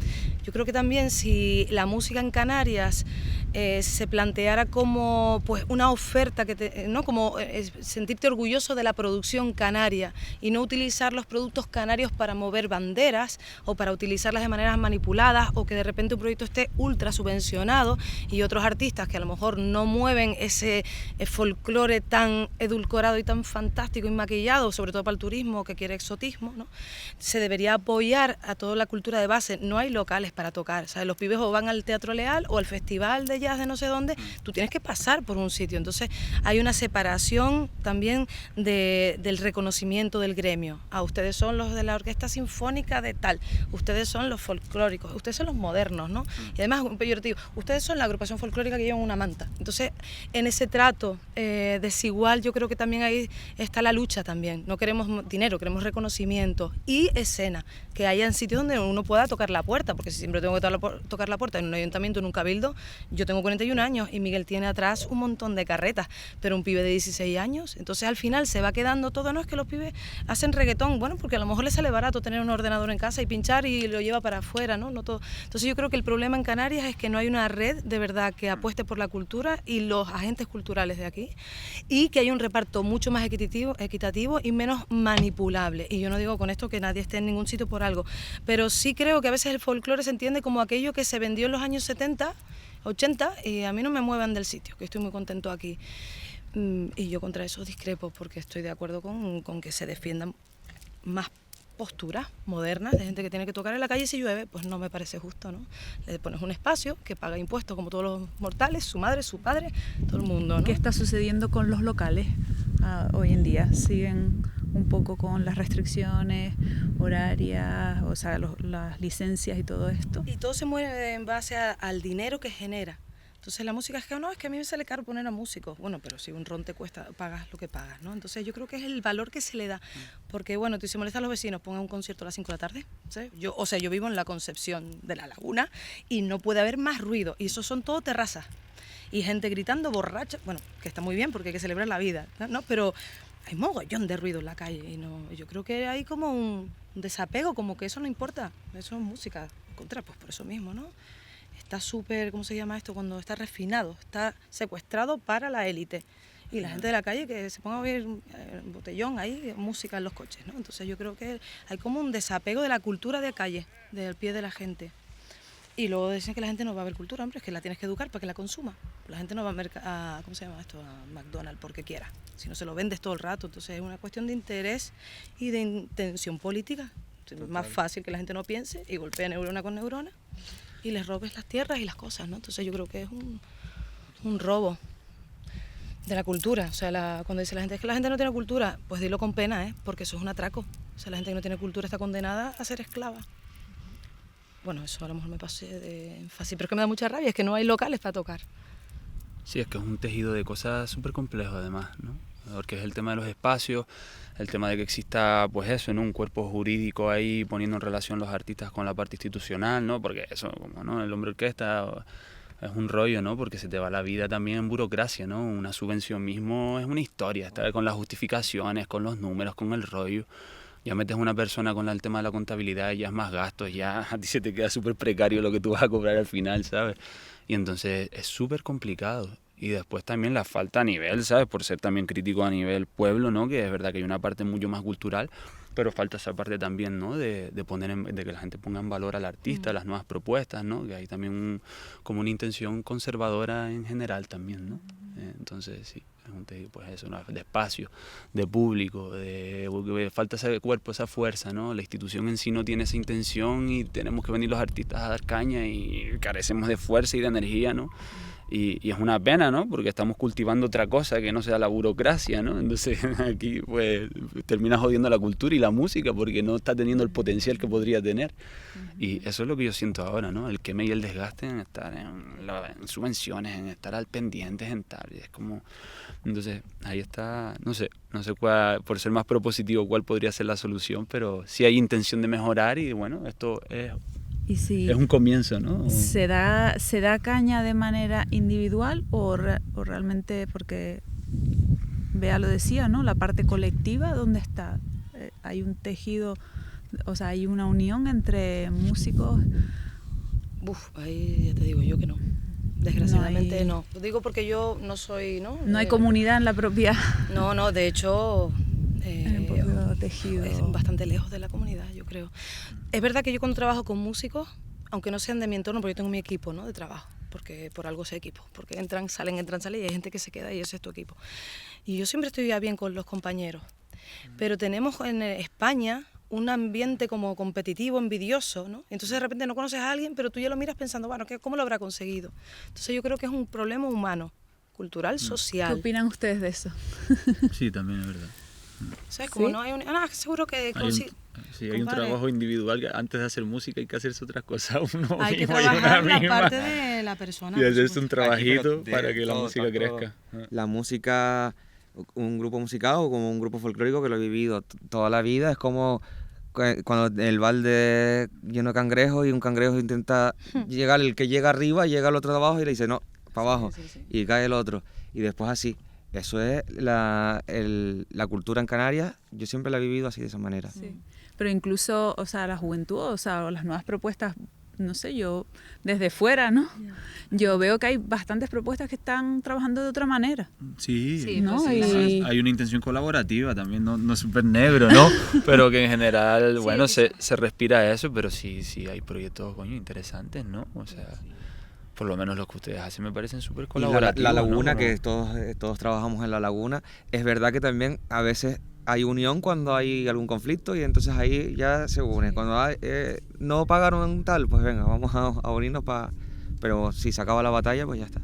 Yo creo que también si la música en Canarias se planteara como pues una oferta, ¿no? Como sentirte orgulloso de la producción canaria y no utilizar los productos canarios para mover banderas o para utilizarlas de maneras manipuladas, o que de repente un proyecto esté ultra subvencionado y otros artistas que a lo mejor no mueven ese folclore tan edulcorado y tan fantástico y maquillado, sobre todo para el turismo que quiere exotismo, ¿no? Se debería apoyar a toda la cultura de base. No hay locales para tocar, ¿sabes? Los pibes o van al Teatro Leal o al festival de jazz de no sé dónde, tú tienes que pasar por un sitio. Entonces hay una separación también del reconocimiento del gremio. Ustedes son los de la orquesta sinfónica de tal, ustedes son los folclóricos, ustedes son los modernos, ¿no? Y además, un peyorativo, ustedes son la agrupación folclórica que llevan una manta. Entonces, en ese trato desigual, yo creo que también ahí está la lucha también. No queremos dinero, queremos reconocimiento y escena, que haya en sitios donde uno pueda tocar la puerta, porque si siempre tengo que tocar la puerta en un ayuntamiento, en un cabildo. Yo tengo 41 años y Miguel tiene atrás un montón de carretas, pero un pibe de 16 años, entonces al final se va quedando todo. No es que los pibes hacen reggaetón, bueno, porque a lo mejor les sale barato tener un ordenador en casa y pinchar y lo lleva para afuera, ¿no? No todo. Entonces yo creo que el problema en Canarias es que no hay una red de verdad que apueste por la cultura y los agentes culturales de aquí, y que hay un reparto mucho más equitativo y menos manipulable. Y yo no digo con esto que nadie esté en ningún sitio por algo, pero sí creo que a veces el folclore se entiende como aquello que se vendió en los años 70, 80, y a mí no me muevan del sitio, que estoy muy contento aquí. Y yo contra eso discrepo, porque estoy de acuerdo con que se defiendan más posturas modernas de gente que tiene que tocar en la calle si llueve. Pues no me parece justo, ¿no? Le pones un espacio que paga impuestos como todos los mortales, su madre, su padre, todo el mundo, ¿no? ¿Qué está sucediendo con los locales hoy en día? ¿Siguen un poco con las restricciones horarias, o sea, las licencias y todo esto? Y todo se mueve en base al dinero que genera. Entonces la música es que a mí me sale caro poner a músicos. Bueno, pero si un ron te cuesta, pagas lo que pagas, ¿no? Entonces yo creo que es el valor que se le da. Porque bueno, tú se molestan los vecinos, pongan un concierto a las 5 de la tarde, ¿sabes? Yo vivo en la Concepción de la Laguna y no puede haber más ruido. Y eso son todo terrazas. Y gente gritando, borracha, bueno, que está muy bien porque hay que celebrar la vida, ¿no? Pero hay mogollón de ruido en la calle y yo creo que hay como un desapego, como que eso no importa, eso es música. Pues por eso mismo, ¿no? Está súper, ¿cómo se llama esto? Cuando está refinado, está secuestrado para la élite. Y la gente de la calle que se ponga a oír botellón ahí, música en los coches, ¿no? Entonces yo creo que hay como un desapego de la cultura de calle, del pie de la gente. Y luego dicen que la gente no va a ver cultura, hombre, es que la tienes que educar para que la consuma. La gente no va a ¿cómo se llama esto? A McDonald's porque quiera, si no se lo vendes todo el rato. Entonces es una cuestión de interés y de intención política. Es más fácil que la gente no piense y golpea neurona con neurona y les robes las tierras y las cosas, ¿no? Entonces yo creo que es un robo de la cultura. O sea, cuando dice la gente, es que la gente no tiene cultura, pues dilo con pena, ¿eh? Porque eso es un atraco. O sea, la gente que no tiene cultura está condenada a ser esclava. Bueno, eso a lo mejor me pasé de énfasis, pero es que me da mucha rabia, es que no hay locales para tocar. Sí, es que es un tejido de cosas súper complejo además, ¿no? Porque es el tema de los espacios, el tema de que exista, pues eso, ¿no? Un cuerpo jurídico ahí poniendo en relación los artistas con la parte institucional, ¿no? Porque eso, como, ¿no? El hombre orquesta es un rollo, ¿no? Porque se te va la vida también en burocracia, ¿no? Una subvención mismo es una historia, está con las justificaciones, con los números, con el rollo. Ya metes a una persona con el tema de la contabilidad y ya es más gastos, ya a ti se te queda súper precario lo que tú vas a cobrar al final, ¿sabes? Y entonces es súper complicado. Y después también la falta a nivel, ¿sabes? Por ser también crítico a nivel pueblo, ¿no? Que es verdad que hay una parte mucho más cultural, pero falta esa parte también, ¿no? De que la gente ponga en valor al artista, las nuevas propuestas, ¿no? Que hay también como una intención conservadora en general también, ¿no? Entonces sí, es un tejido, pues eso, ¿no? De espacio, de público, falta ese cuerpo, esa fuerza, ¿no? La institución en sí no tiene esa intención y tenemos que venir los artistas a dar caña y carecemos de fuerza y de energía, ¿no? Y es una pena, ¿no? Porque estamos cultivando otra cosa que no sea la burocracia, ¿no? Entonces aquí pues termina jodiendo la cultura y la música porque no está teniendo el potencial que podría tener. Y eso es lo que yo siento ahora, ¿no? El queme y el desgaste en estar en subvenciones, en estar al pendiente, en tal. Y es como... Entonces ahí está, no sé cuál, por ser más propositivo, cuál podría ser la solución, pero sí hay intención de mejorar y bueno, esto es... Y si es un comienzo, ¿no? ¿Se da caña de manera individual o realmente, porque Bea lo decía, ¿no? La parte colectiva, ¿dónde está? Hay un tejido, o sea, hay una unión entre músicos. Ahí ya te digo yo que no. Desgraciadamente no. Lo digo porque yo no soy, ¿no? No hay comunidad en la propia... No, de hecho... en el propio tejido. Es bastante lejos de la comunidad, yo creo. Es verdad que yo cuando trabajo con músicos, aunque no sean de mi entorno, porque yo tengo mi equipo, ¿no? De trabajo, porque por algo ese equipo, porque entran, salen y hay gente que se queda y ese es tu equipo. Y yo siempre estoy bien con los compañeros, pero tenemos en España un ambiente como competitivo, envidioso, ¿no? Entonces de repente no conoces a alguien, pero tú ya lo miras pensando, bueno, ¿cómo lo habrá conseguido? Entonces yo creo que es un problema humano, cultural, social. ¿Qué opinan ustedes de eso? Sí, también es verdad. ¿Sabes? Como no hay seguro que... Hay un trabajo individual que antes de hacer música hay que hacerse otras cosas uno hay que mismo trabajar la parte de la persona. Y hacerse un trabajito Aquí, para que la música crezca. La música, un grupo musical o como un grupo folclórico que lo he vivido toda la vida, es como cuando el balde lleno de cangrejos y un cangrejo intenta llegar, el que llega arriba llega al otro de abajo y le dice no, para abajo, y cae el otro, y después así. Eso es la cultura en Canarias, yo siempre la he vivido así, de esa manera. Sí. Pero incluso, o sea, la juventud, o sea, las nuevas propuestas, no sé, yo desde fuera, ¿no? Yo veo que hay bastantes propuestas que están trabajando de otra manera. Sí, ¿no? Pues sí. Hay una intención colaborativa también, no súper negro, ¿no? Pero que en general, bueno, se respira eso, pero sí hay proyectos, coño, interesantes, ¿no? O sea... Por lo menos los que ustedes hacen me parecen súper colaborativos. La laguna, ¿no? que todos trabajamos en la laguna, es verdad que también a veces hay unión cuando hay algún conflicto y entonces ahí ya se une. Sí. Cuando no pagaron tal, pues venga, vamos a unirnos para... Pero si se acaba la batalla, pues ya está.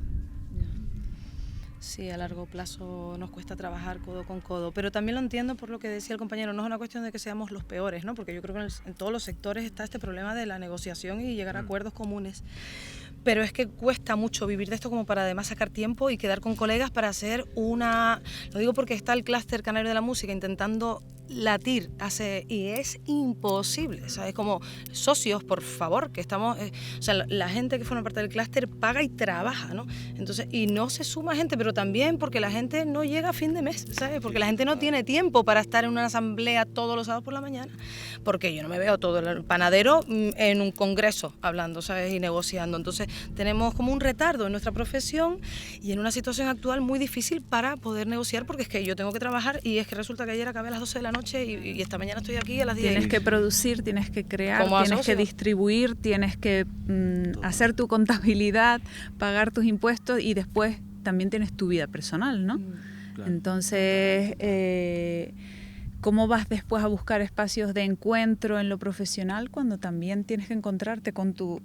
Sí, a largo plazo nos cuesta trabajar codo con codo, pero también lo entiendo por lo que decía el compañero, no es una cuestión de que seamos los peores, ¿no? Porque yo creo que en todos los sectores está este problema de la negociación y llegar a acuerdos comunes. Pero es que cuesta mucho vivir de esto como para además sacar tiempo y quedar con colegas para hacer una... Lo digo porque está el clúster canario de la música intentando latir, y es imposible, o sea, es como socios, por favor, que estamos... o sea, la gente que forma parte del clúster paga y trabaja, ¿no? Entonces, y no se suma gente, pero también porque la gente no llega a fin de mes, ¿sabes? Porque la gente no tiene tiempo para estar en una asamblea todos los sábados por la mañana, porque yo no me veo todo el panadero en un congreso hablando, ¿sabes? Y negociando. Entonces, tenemos como un retardo en nuestra profesión y en una situación actual muy difícil para poder negociar, porque es que yo tengo que trabajar y es que resulta que ayer acabé a las 12 de la noche noche y esta mañana estoy aquí a las 10. Tienes que producir, tienes que crear, Como tienes que asocio. distribuir, tienes que hacer tu contabilidad, pagar tus impuestos y después también tienes tu vida personal, ¿no? Claro. Entonces, ¿cómo vas después a buscar espacios de encuentro en lo profesional cuando también tienes que encontrarte con tu,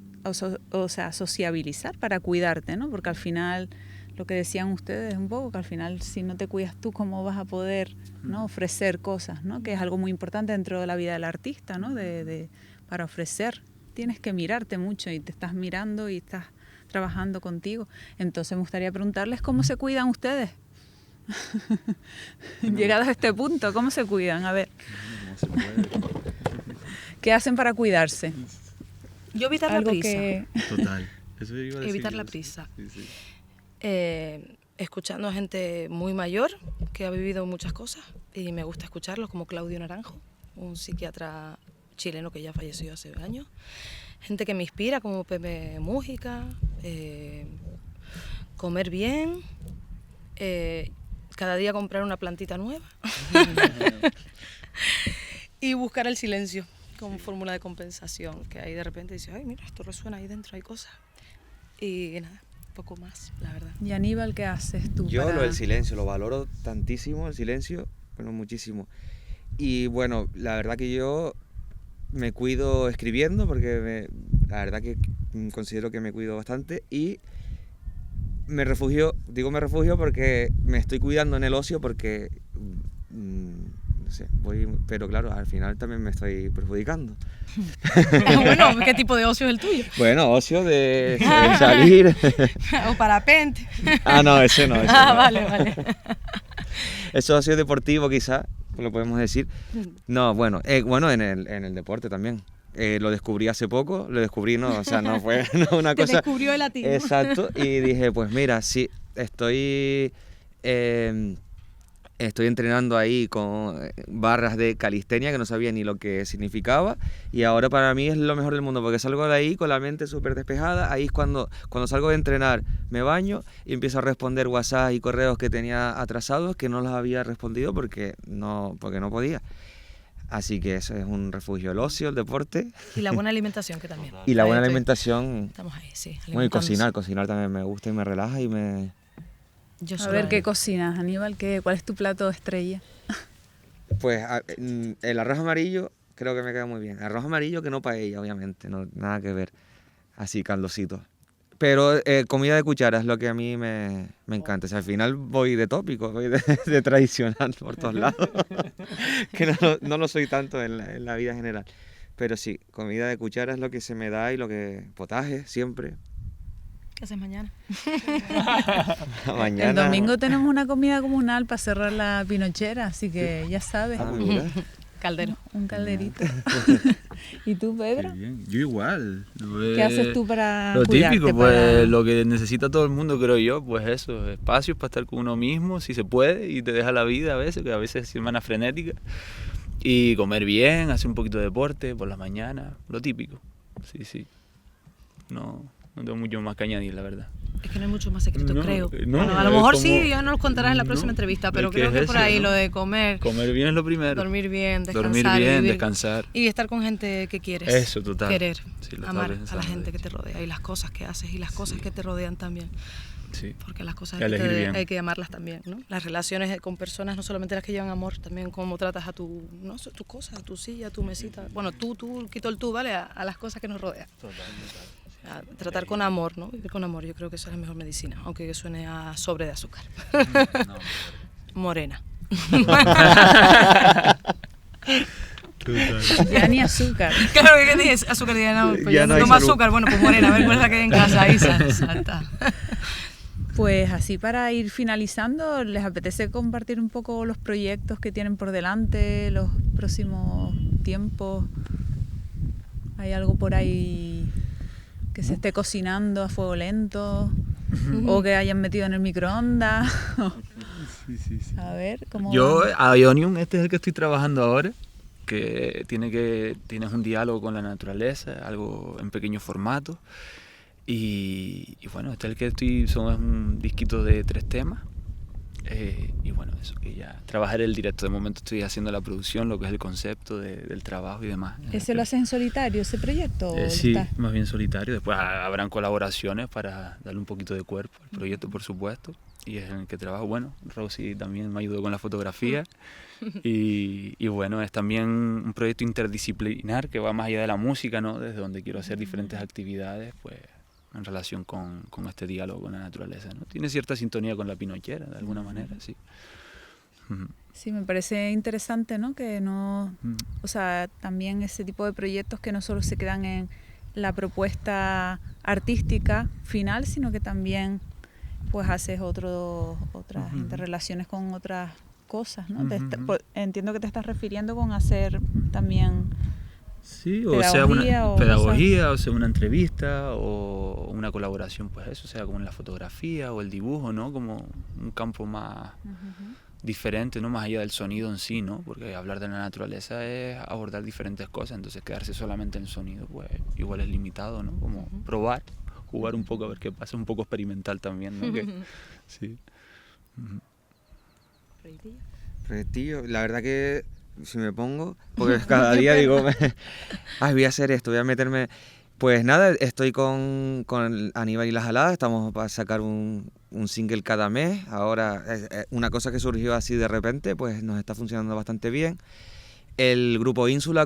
o sea, sociabilizar para cuidarte, ¿no? Porque al final, lo que decían ustedes un poco, que al final si no te cuidas tú, ¿cómo vas a poder, ¿no?, ofrecer cosas, ¿no? Que es algo muy importante dentro de la vida del artista, ¿no? Para ofrecer. Tienes que mirarte mucho y te estás mirando y estás trabajando contigo. Entonces me gustaría preguntarles cómo se cuidan ustedes. Llegados a este punto, ¿cómo se cuidan? A ver, ¿qué hacen para cuidarse? Yo evitar la Algo prisa. que... Total. Eso iba a decir Evitar yo, la sí. prisa. Sí, sí. Escuchando a gente muy mayor que ha vivido muchas cosas y me gusta escucharlos, como Claudio Naranjo, un psiquiatra chileno que ya falleció hace años. Gente que me inspira, como Pepe Mújica. Comer bien. Cada día comprar una plantita nueva. Y buscar el silencio como fórmula de compensación, que ahí de repente dices, ay, mira, esto resuena ahí dentro, hay cosas. Y nada, poco más, la verdad. Y Aníbal, ¿qué haces tú? Yo para... lo del silencio, lo valoro tantísimo, el silencio, bueno, muchísimo. Y bueno, la verdad que yo me cuido escribiendo, porque la verdad que considero que me cuido bastante, y me refugio porque me estoy cuidando en el ocio, porque no sé, pero claro, al final también me estoy perjudicando. Bueno, ¿qué tipo de ocio es el tuyo? Bueno, ocio de salir. O parapente. No, ese no. Vale. Eso ocio deportivo quizás, lo podemos decir. No, bueno, en el deporte también. Lo descubrí hace poco, no fue una cosa... Te descubrió el latino. Exacto, y dije, pues mira, sí, estoy entrenando ahí con barras de calistenia que no sabía ni lo que significaba, y ahora para mí es lo mejor del mundo porque salgo de ahí con la mente súper despejada. Ahí es cuando salgo de entrenar, me baño y empiezo a responder WhatsApp y correos que tenía atrasados, que no los había respondido porque no podía. Así que eso es un refugio, el ocio, el deporte. Y la buena alimentación, que también. Y la buena Ahí alimentación. Estamos ahí, sí. Bueno, y alimentándose. cocinar también me gusta y me relaja y me... Yo A soy ver, la- ¿qué cocinas, Aníbal? ¿Cuál es tu plato estrella? Pues el arroz amarillo creo que me queda muy bien. Arroz amarillo que no paella, obviamente, no, nada que ver. Así, caldosito. Pero comida de cuchara es lo que a mí me encanta. O sea, al final voy de tópico, voy de tradicional por todos lados. Que no lo soy tanto en la vida general. Pero sí, comida de cuchara es lo que se me da y lo que... Potaje, siempre. ¿Qué haces mañana? Mañana... El domingo tenemos una comida comunal para cerrar la pinochera, así que ya sabes, Mira. Caldero. un calderito. ¿Y tú, Pedro? Qué bien. Yo igual. ¿Qué haces tú para Lo cuidarte, típico, pues para- lo que necesita todo el mundo, creo yo, pues eso, espacios para estar con uno mismo, si se puede, y te deja la vida a veces, que a veces es semana frenética. Y comer bien, hacer un poquito de deporte por la mañana, lo típico. Sí. No tengo mucho más que añadir, la verdad. Es que no hay mucho más secretos, No, creo. no, Bueno, a lo es mejor como- sí, ya nos los contarás en la No, próxima entrevista, pero es que creo que es por eso, ahí ¿no? lo de comer, Comer bien es lo primero. dormir bien, descansar. Dormir y bien, vivir- descansar. Y estar con gente que quieres. Eso, total. Querer, Sí, lo amar estaba a la pensando, gente de que te hecho. rodea y las cosas que haces y las cosas que te rodean también. Sí. Porque las cosas Y elegir bien. hay que amarlas también, ¿no? Las relaciones con personas, no solamente las que llevan amor, también cómo tratas a tus cosas, a tu silla, a tu mesita. Bueno, tú, quito el tú, ¿vale? A las cosas que nos rodean. A tratar con amor, ¿no? Vivir con amor, yo creo que esa es la mejor medicina, aunque suene a sobre de azúcar. Morena. Ya ni azúcar. Claro, ¿qué dices? Azúcar, no, pues Ya ya no no hay toma salud. azúcar, bueno, pues morena, a ver cuál es la que hay en casa, ahí salta. Pues así para ir finalizando, ¿les apetece compartir un poco los proyectos que tienen por delante, los próximos tiempos? ¿Hay algo por ahí que se esté cocinando a fuego lento? ¿O que hayan metido en el microondas? Sí. A ver, ¿cómo Yo, van? a Ionium, este es el que estoy trabajando ahora, que tienes un diálogo con la naturaleza, algo en pequeño formato. Y bueno, este es el que es un disquito de 3 temas. Y bueno, eso, que ya trabajar el directo. De momento estoy haciendo la producción, lo que es el concepto del trabajo y demás. ¿Ese lo haces en solitario, ese proyecto? ¿O Sí, más bien solitario. Después habrán colaboraciones para darle un poquito de cuerpo al proyecto, por supuesto. Y es en el que trabajo. Bueno, Rosy también me ayudó con la fotografía. Y bueno, es también un proyecto interdisciplinar que va más allá de la música, ¿no? Desde donde quiero hacer diferentes actividades, pues en relación con este diálogo con la naturaleza, ¿no? Tiene cierta sintonía con la pinochera, de alguna manera, sí. Sí, me parece interesante, ¿no? Que no, o sea, también ese tipo de proyectos que no solo se quedan en la propuesta artística final, sino que también pues haces otras interrelaciones con otras cosas, ¿no? Entiendo que te estás refiriendo con hacer también sí, o sea una pedagogía, o sea una entrevista, o una colaboración, pues eso, sea como en la fotografía o el dibujo, ¿no? Como un campo más diferente, ¿no? Más allá del sonido en sí, ¿no? Porque hablar de la naturaleza es abordar diferentes cosas, entonces quedarse solamente en el sonido, pues igual es limitado, ¿no? Como probar, jugar un poco a ver qué pasa, un poco experimental también, ¿no? Sí. Proyectillo, la verdad que si me pongo, porque cada día digo, ay, voy a hacer esto, voy a meterme. Pues nada, estoy con Aníbal y las Aladas, estamos para sacar un single cada mes. Ahora, una cosa que surgió así de repente, pues nos está funcionando bastante bien. El grupo Ínsula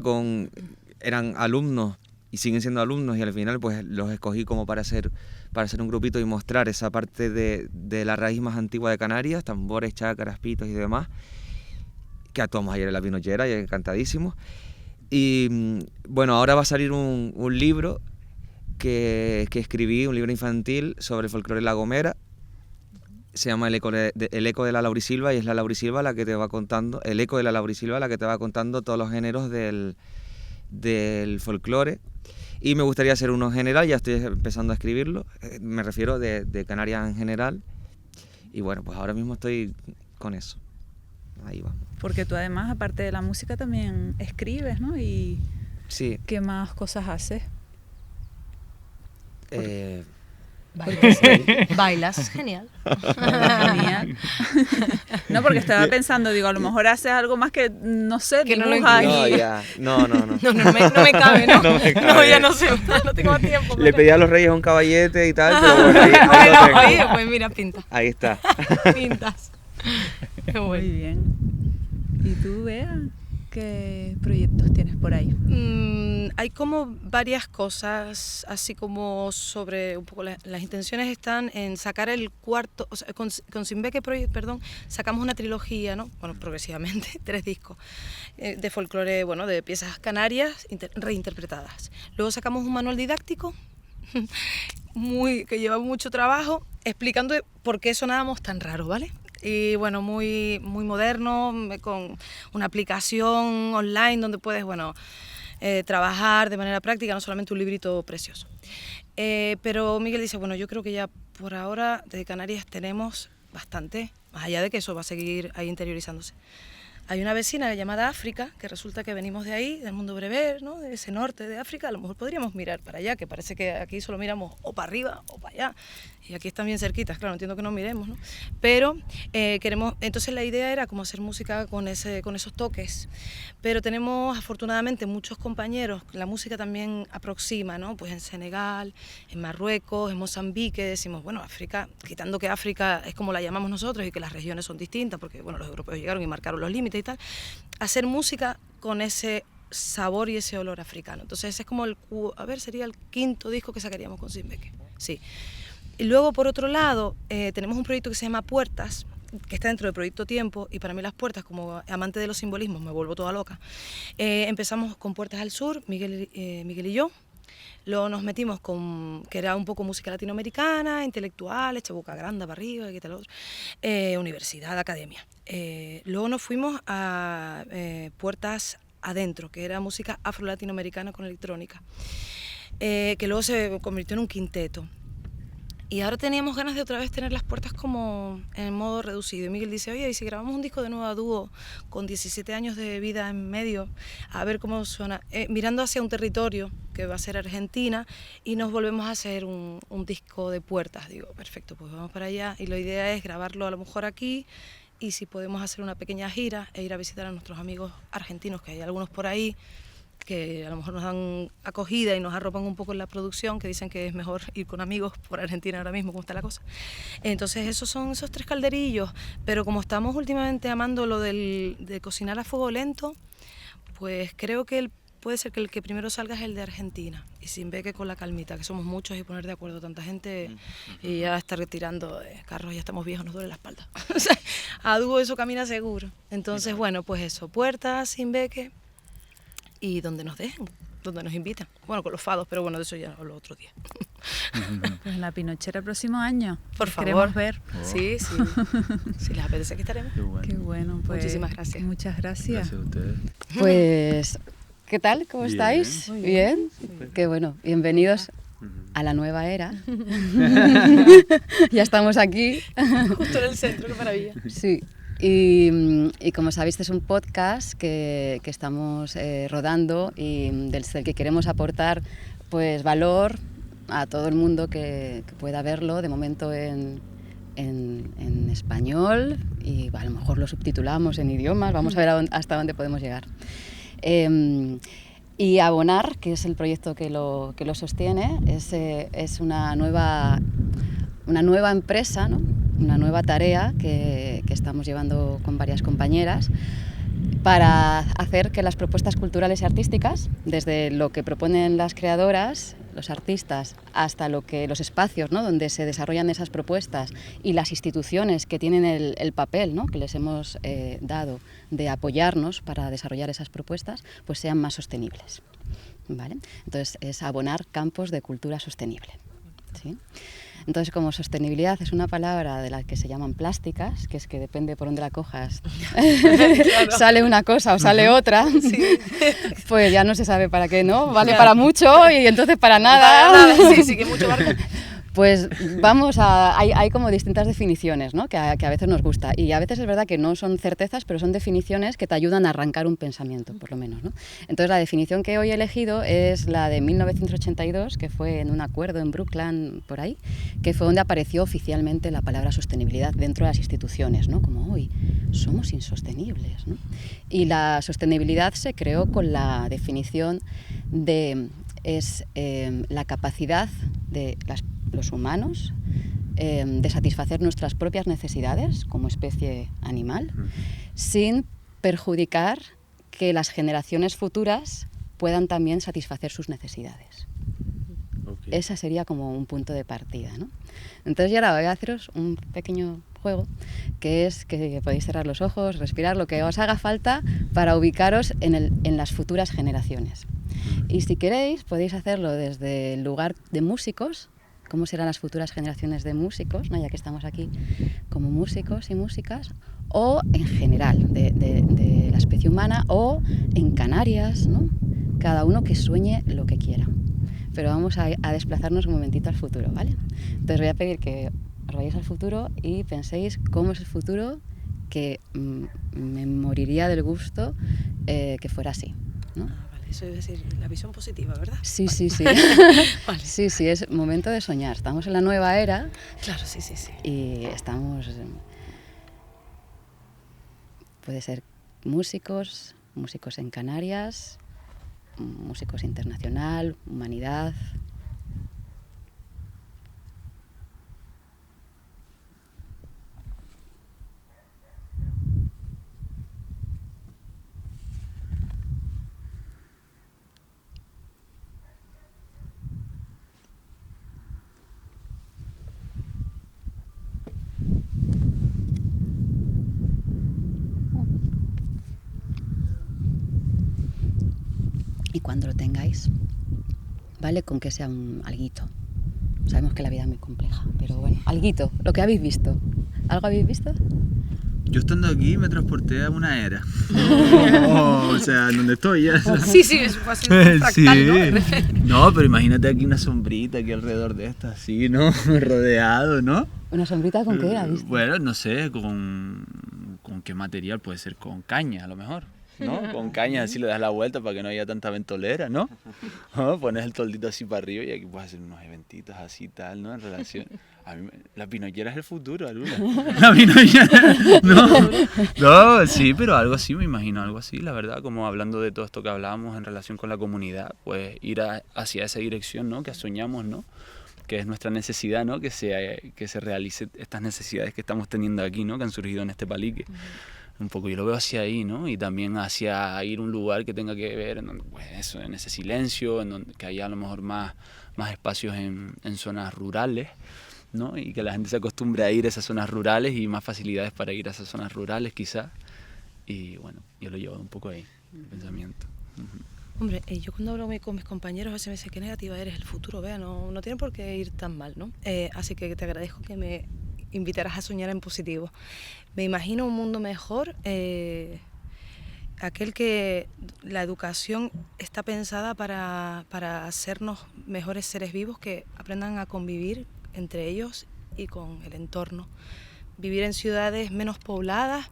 eran alumnos y siguen siendo alumnos, y al final pues los escogí como para hacer un grupito y mostrar esa parte de la raíz más antigua de Canarias, tambores, chácaras, pitos y demás, que actuamos ayer en la Pinochera y encantadísimos. Y bueno, ahora va a salir un libro que escribí, un libro infantil sobre el folclore de La Gomera. Se llama El eco de la Laurisilva, y es la Laurisilva la que te va contando, el eco de la Laurisilva la que te va contando todos los géneros del folclore. Y me gustaría hacer uno general, ya estoy empezando a escribirlo, me refiero de Canarias en general. Y bueno, pues ahora mismo estoy con eso. Ahí vamos. Porque tú además, aparte de la música, también escribes, ¿no? Y sí. ¿Qué más cosas haces? Bailas, genial. Genial. No, porque estaba pensando, digo, a lo mejor haces algo más que, no sé, que dibujas. No, no me cabe, ¿no? No me cabe. No, ya no sé, no tengo más tiempo. Le pedí a los Reyes un caballete y tal, pero bueno, ahí bueno, lo tengo. oye, pues mira, pinta. Ahí está. Pintas. Qué bueno. Muy bien. ¿Y tú, Bea, qué proyectos tienes por ahí? Hay como varias cosas, así como sobre un poco las intenciones están en sacar el cuarto, o sea, con Simbeque Project, perdón, sacamos una trilogía, ¿no? Bueno, progresivamente, 3 discos de folclore, bueno, de piezas canarias reinterpretadas. Luego sacamos un manual didáctico que lleva mucho trabajo explicando por qué sonábamos tan raro, ¿vale? Y bueno, muy moderno, con una aplicación online donde puedes, bueno, trabajar de manera práctica, no solamente un librito precioso. Pero Miguel dice, bueno, yo creo que ya por ahora desde Canarias tenemos bastante, más allá de que eso va a seguir ahí interiorizándose. Hay una vecina llamada África, que resulta que venimos de ahí, del mundo brever, ¿no? De ese norte de África. A lo mejor podríamos mirar para allá, que parece que aquí solo miramos o para arriba o para allá. Y aquí están bien cerquitas, claro, entiendo que no miremos, ¿no? Pero queremos, entonces la idea era como hacer música con esos toques. Pero tenemos afortunadamente muchos compañeros, la música también aproxima, ¿no? Pues en Senegal, en Marruecos, en Mozambique, decimos, bueno, África, quitando que África es como la llamamos nosotros y que las regiones son distintas, porque bueno, los europeos llegaron y marcaron los límites y tal, hacer música con ese sabor y ese olor africano. Entonces ese es como sería el 5º disco que sacaríamos con Simbeque, sí. Y luego, por otro lado, tenemos un proyecto que se llama Puertas, que está dentro del proyecto Tiempo, y para mí las puertas, como amante de los simbolismos, me vuelvo toda loca. Empezamos con Puertas al Sur, Miguel y yo. Luego nos metimos que era un poco música latinoamericana, intelectuales, Chabuca Granda para arriba, qué tal otro, universidad, academia. Luego nos fuimos a Puertas Adentro, que era música afro-latinoamericana con electrónica, que luego se convirtió en un quinteto. Y ahora teníamos ganas de otra vez tener las puertas como en modo reducido. Y Miguel dice, oye, ¿y si grabamos un disco de nuevo a dúo con 17 años de vida en medio? A ver cómo suena. Mirando hacia un territorio que va a ser Argentina y nos volvemos a hacer un disco de puertas. Digo, perfecto, pues vamos para allá. Y la idea es grabarlo a lo mejor aquí y si podemos hacer una pequeña gira e ir a visitar a nuestros amigos argentinos, que hay algunos por ahí, que a lo mejor nos dan acogida y nos arropan un poco en la producción, que dicen que es mejor ir con amigos por Argentina ahora mismo, como está la cosa. Entonces esos son esos 3 calderillos, pero como estamos últimamente amando lo de cocinar a fuego lento, pues creo que puede ser que el que primero salga es el de Argentina, y sin ver que con la calmita, que somos muchos y poner de acuerdo tanta gente y ya estar tirando carros, ya estamos viejos, nos duele la espalda. O sea, a dúo eso camina seguro. Entonces, bueno, pues eso, puertas, sin beque, y donde nos dejen, donde nos invitan. Bueno, con los fados, pero bueno, de eso ya hablo otro día. Pues en la Pinochera el próximo año. Por favor. Queremos ver. Sí, sí. Si les apetece, aquí estaremos. Qué bueno, pues. Muchísimas gracias. Muchas gracias. Gracias a ustedes. Pues, ¿qué tal? ¿Cómo Bien. estáis? Muy Bien. bien. Qué bueno. Bienvenidos a la nueva era. Ya estamos aquí. Justo en el centro, qué maravilla. Sí. Y como sabéis, este es un podcast que estamos rodando y del que queremos aportar pues valor a todo el mundo que pueda verlo, de momento en español, y a lo mejor lo subtitulamos en idiomas, vamos a ver hasta dónde podemos llegar. Y Abonar, que es el proyecto que lo sostiene, es una nueva empresa, ¿no? Una nueva tarea que estamos llevando con varias compañeras para hacer que las propuestas culturales y artísticas, desde lo que proponen las creadoras, los artistas, hasta los espacios, ¿no?, donde se desarrollan esas propuestas, y las instituciones que tienen el papel, ¿no?, que les hemos dado de apoyarnos para desarrollar esas propuestas, pues sean más sostenibles, ¿vale? Entonces es abonar campos de cultura sostenible, ¿sí? Entonces, como sostenibilidad es una palabra de las que se llaman plásticas, que es que depende por dónde la cojas, claro, sale una cosa o sale otra, sí, pues ya no se sabe para qué, ¿no? Vale, claro, para mucho y entonces para nada. Para nada. Sí, que mucho barco. Pues vamos hay como distintas definiciones, ¿no?, que a veces nos gusta, y a veces es verdad que no son certezas, pero son definiciones que te ayudan a arrancar un pensamiento, por lo menos, ¿no? Entonces la definición que hoy he elegido es la de 1982, que fue en un acuerdo en Brooklyn, por ahí, que fue donde apareció oficialmente la palabra sostenibilidad dentro de las instituciones, ¿no?, como hoy somos insostenibles, ¿no? Y la sostenibilidad se creó con la definición de la capacidad de los humanos de satisfacer nuestras propias necesidades como especie animal, sin perjudicar que las generaciones futuras puedan también satisfacer sus necesidades. Okay. Esa sería como un punto de partida, ¿no? Entonces yo ahora voy a haceros un pequeño juego, que es que podéis cerrar los ojos, respirar, lo que os haga falta para ubicaros en las futuras generaciones. Y si queréis, podéis hacerlo desde el lugar de músicos, cómo serán las futuras generaciones de músicos, ¿no?, ya que estamos aquí como músicos y músicas, o en general de la especie humana, o en Canarias, ¿no? Cada uno que sueñe lo que quiera. Pero vamos a desplazarnos un momentito al futuro, ¿vale? Entonces voy a pedir que os vayáis al futuro y penséis cómo es el futuro, que me moriría del gusto que fuera así, ¿no? Eso es decir, la visión positiva, ¿verdad? Sí, vale. Sí. Vale. Sí, es momento de soñar. Estamos en la nueva era. Claro, sí. Y estamos... Puede ser músicos en Canarias, músicos internacional, humanidad... Y cuando lo tengáis, vale con que sea un alguito. Sabemos que la vida es muy compleja, pero bueno, alguito, lo que habéis visto. ¿Algo habéis visto? Yo estando aquí me transporté a una era. O sea, donde estoy ya. Sí, es fácil un fractal, ¿no? No, pero imagínate aquí una sombrita aquí alrededor de esta, así, ¿no? Rodeado, ¿no? ¿Una sombrita con qué? ¿Has visto? Bueno, no sé, con qué material, puede ser con caña a lo mejor, ¿no? Con caña así le das la vuelta para que no haya tanta ventolera, ¿no? Pones el toldito así para arriba y aquí puedes hacer unos eventitos así tal, ¿no? En relación... A mí, la pinollera es el futuro, Alula. La pinollera... No, sí, pero algo así, me imagino, algo así, la verdad, como hablando de todo esto que hablábamos en relación con la comunidad, pues ir hacia esa dirección, ¿no? Que soñamos, ¿no? Que es nuestra necesidad, ¿no? Que se realice estas necesidades que estamos teniendo aquí, ¿no? Que han surgido en este palique. Un poco yo lo veo hacia ahí, ¿no? Y también hacia ir a un lugar que tenga que ver pues eso, en ese silencio, en donde que haya a lo mejor más espacios en zonas rurales, ¿no? Y que la gente se acostumbre a ir a esas zonas rurales y más facilidades para ir a esas zonas rurales quizás. Y bueno, yo lo llevo un poco ahí, el pensamiento. Hombre, yo cuando hablo con mis compañeros a veces me dicen qué negativa eres, el futuro, vea, no tiene por qué ir tan mal, ¿no? Así que te agradezco que me invitaras a soñar en positivo. Me imagino un mundo mejor, aquel que la educación está pensada para hacernos mejores seres vivos que aprendan a convivir entre ellos y con el entorno. Vivir en ciudades menos pobladas,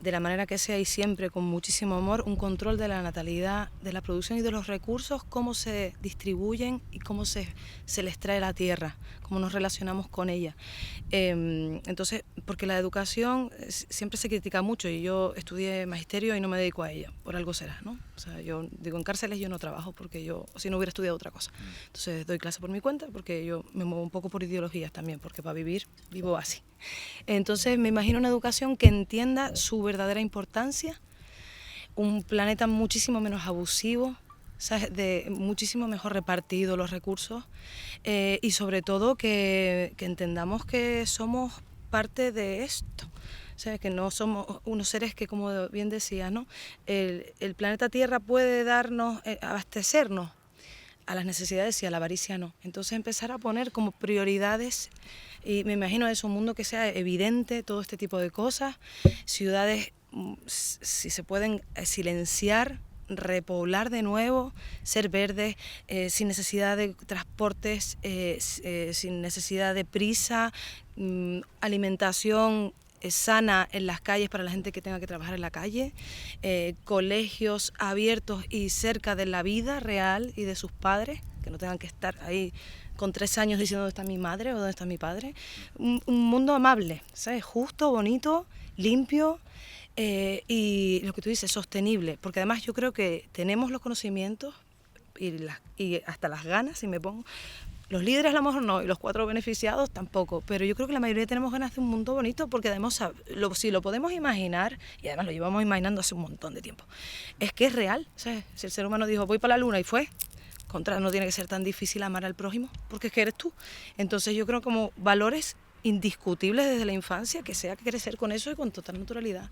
de la manera que sea y siempre con muchísimo amor, un control de la natalidad, de la producción y de los recursos, cómo se distribuyen y cómo se les trae la tierra, cómo nos relacionamos con ella. Entonces, porque la educación siempre se critica mucho y yo estudié magisterio y no me dedico a ella, por algo será, ¿no? O sea, yo digo, en cárceles yo no trabajo porque yo, si no hubiera estudiado otra cosa. Entonces doy clase por mi cuenta porque yo me muevo un poco por ideologías también, porque para vivir, vivo así. Entonces me imagino una educación que entienda su verdadera importancia, un planeta muchísimo menos abusivo, ¿sabes? Muchísimo mejor repartido los recursos y sobre todo que entendamos que somos parte de esto. O sea, que no somos unos seres que, como bien decías, ¿no? El planeta Tierra puede darnos, abastecernos a las necesidades y a la avaricia no. Entonces empezar a poner como prioridades, y me imagino eso, un mundo que sea evidente, todo este tipo de cosas, ciudades, si se pueden silenciar, repoblar de nuevo, ser verdes, sin necesidad de transportes, sin necesidad de prisa, alimentación sana en las calles para la gente que tenga que trabajar en la calle, colegios abiertos y cerca de la vida real y de sus padres, que no tengan que estar ahí con 3 años diciendo dónde está mi madre o dónde está mi padre. Un mundo amable, ¿sabes? Justo, bonito, limpio y lo que tú dices, sostenible, porque además yo creo que tenemos los conocimientos y hasta las ganas, si me pongo. Los líderes a lo mejor no, y los 4 beneficiados tampoco, pero yo creo que la mayoría tenemos ganas de un mundo bonito porque además si lo podemos imaginar, y además lo llevamos imaginando hace un montón de tiempo, es que es real, ¿sabes? Si el ser humano dijo voy para la luna y fue, no tiene que ser tan difícil amar al prójimo porque es que eres tú. Entonces yo creo como valores indiscutibles desde la infancia, que sea que crecer con eso y con total naturalidad.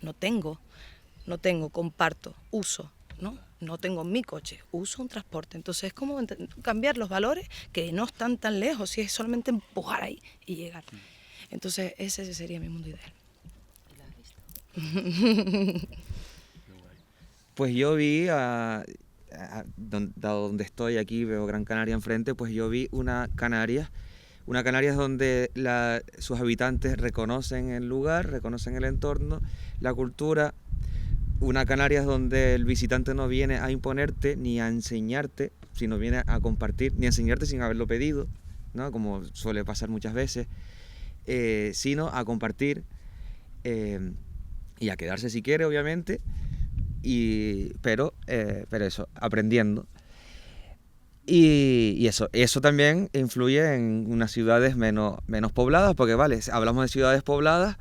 No tengo, comparto, uso, no tengo mi coche, uso un transporte. Entonces es como cambiar los valores que no están tan lejos, si es solamente empujar ahí y llegar. Entonces ese sería mi mundo ideal. Pues yo vi, donde estoy aquí, veo Gran Canaria enfrente, pues yo vi una Canarias donde sus habitantes reconocen el lugar, reconocen el entorno, la cultura. Una Canarias donde el visitante no viene a imponerte ni a enseñarte, sino viene a compartir, ni a enseñarte sin haberlo pedido, ¿no? Como suele pasar muchas veces, sino a compartir y a quedarse si quiere, obviamente, pero eso, aprendiendo. Y eso también influye en unas ciudades menos pobladas, porque vale, hablamos de ciudades pobladas,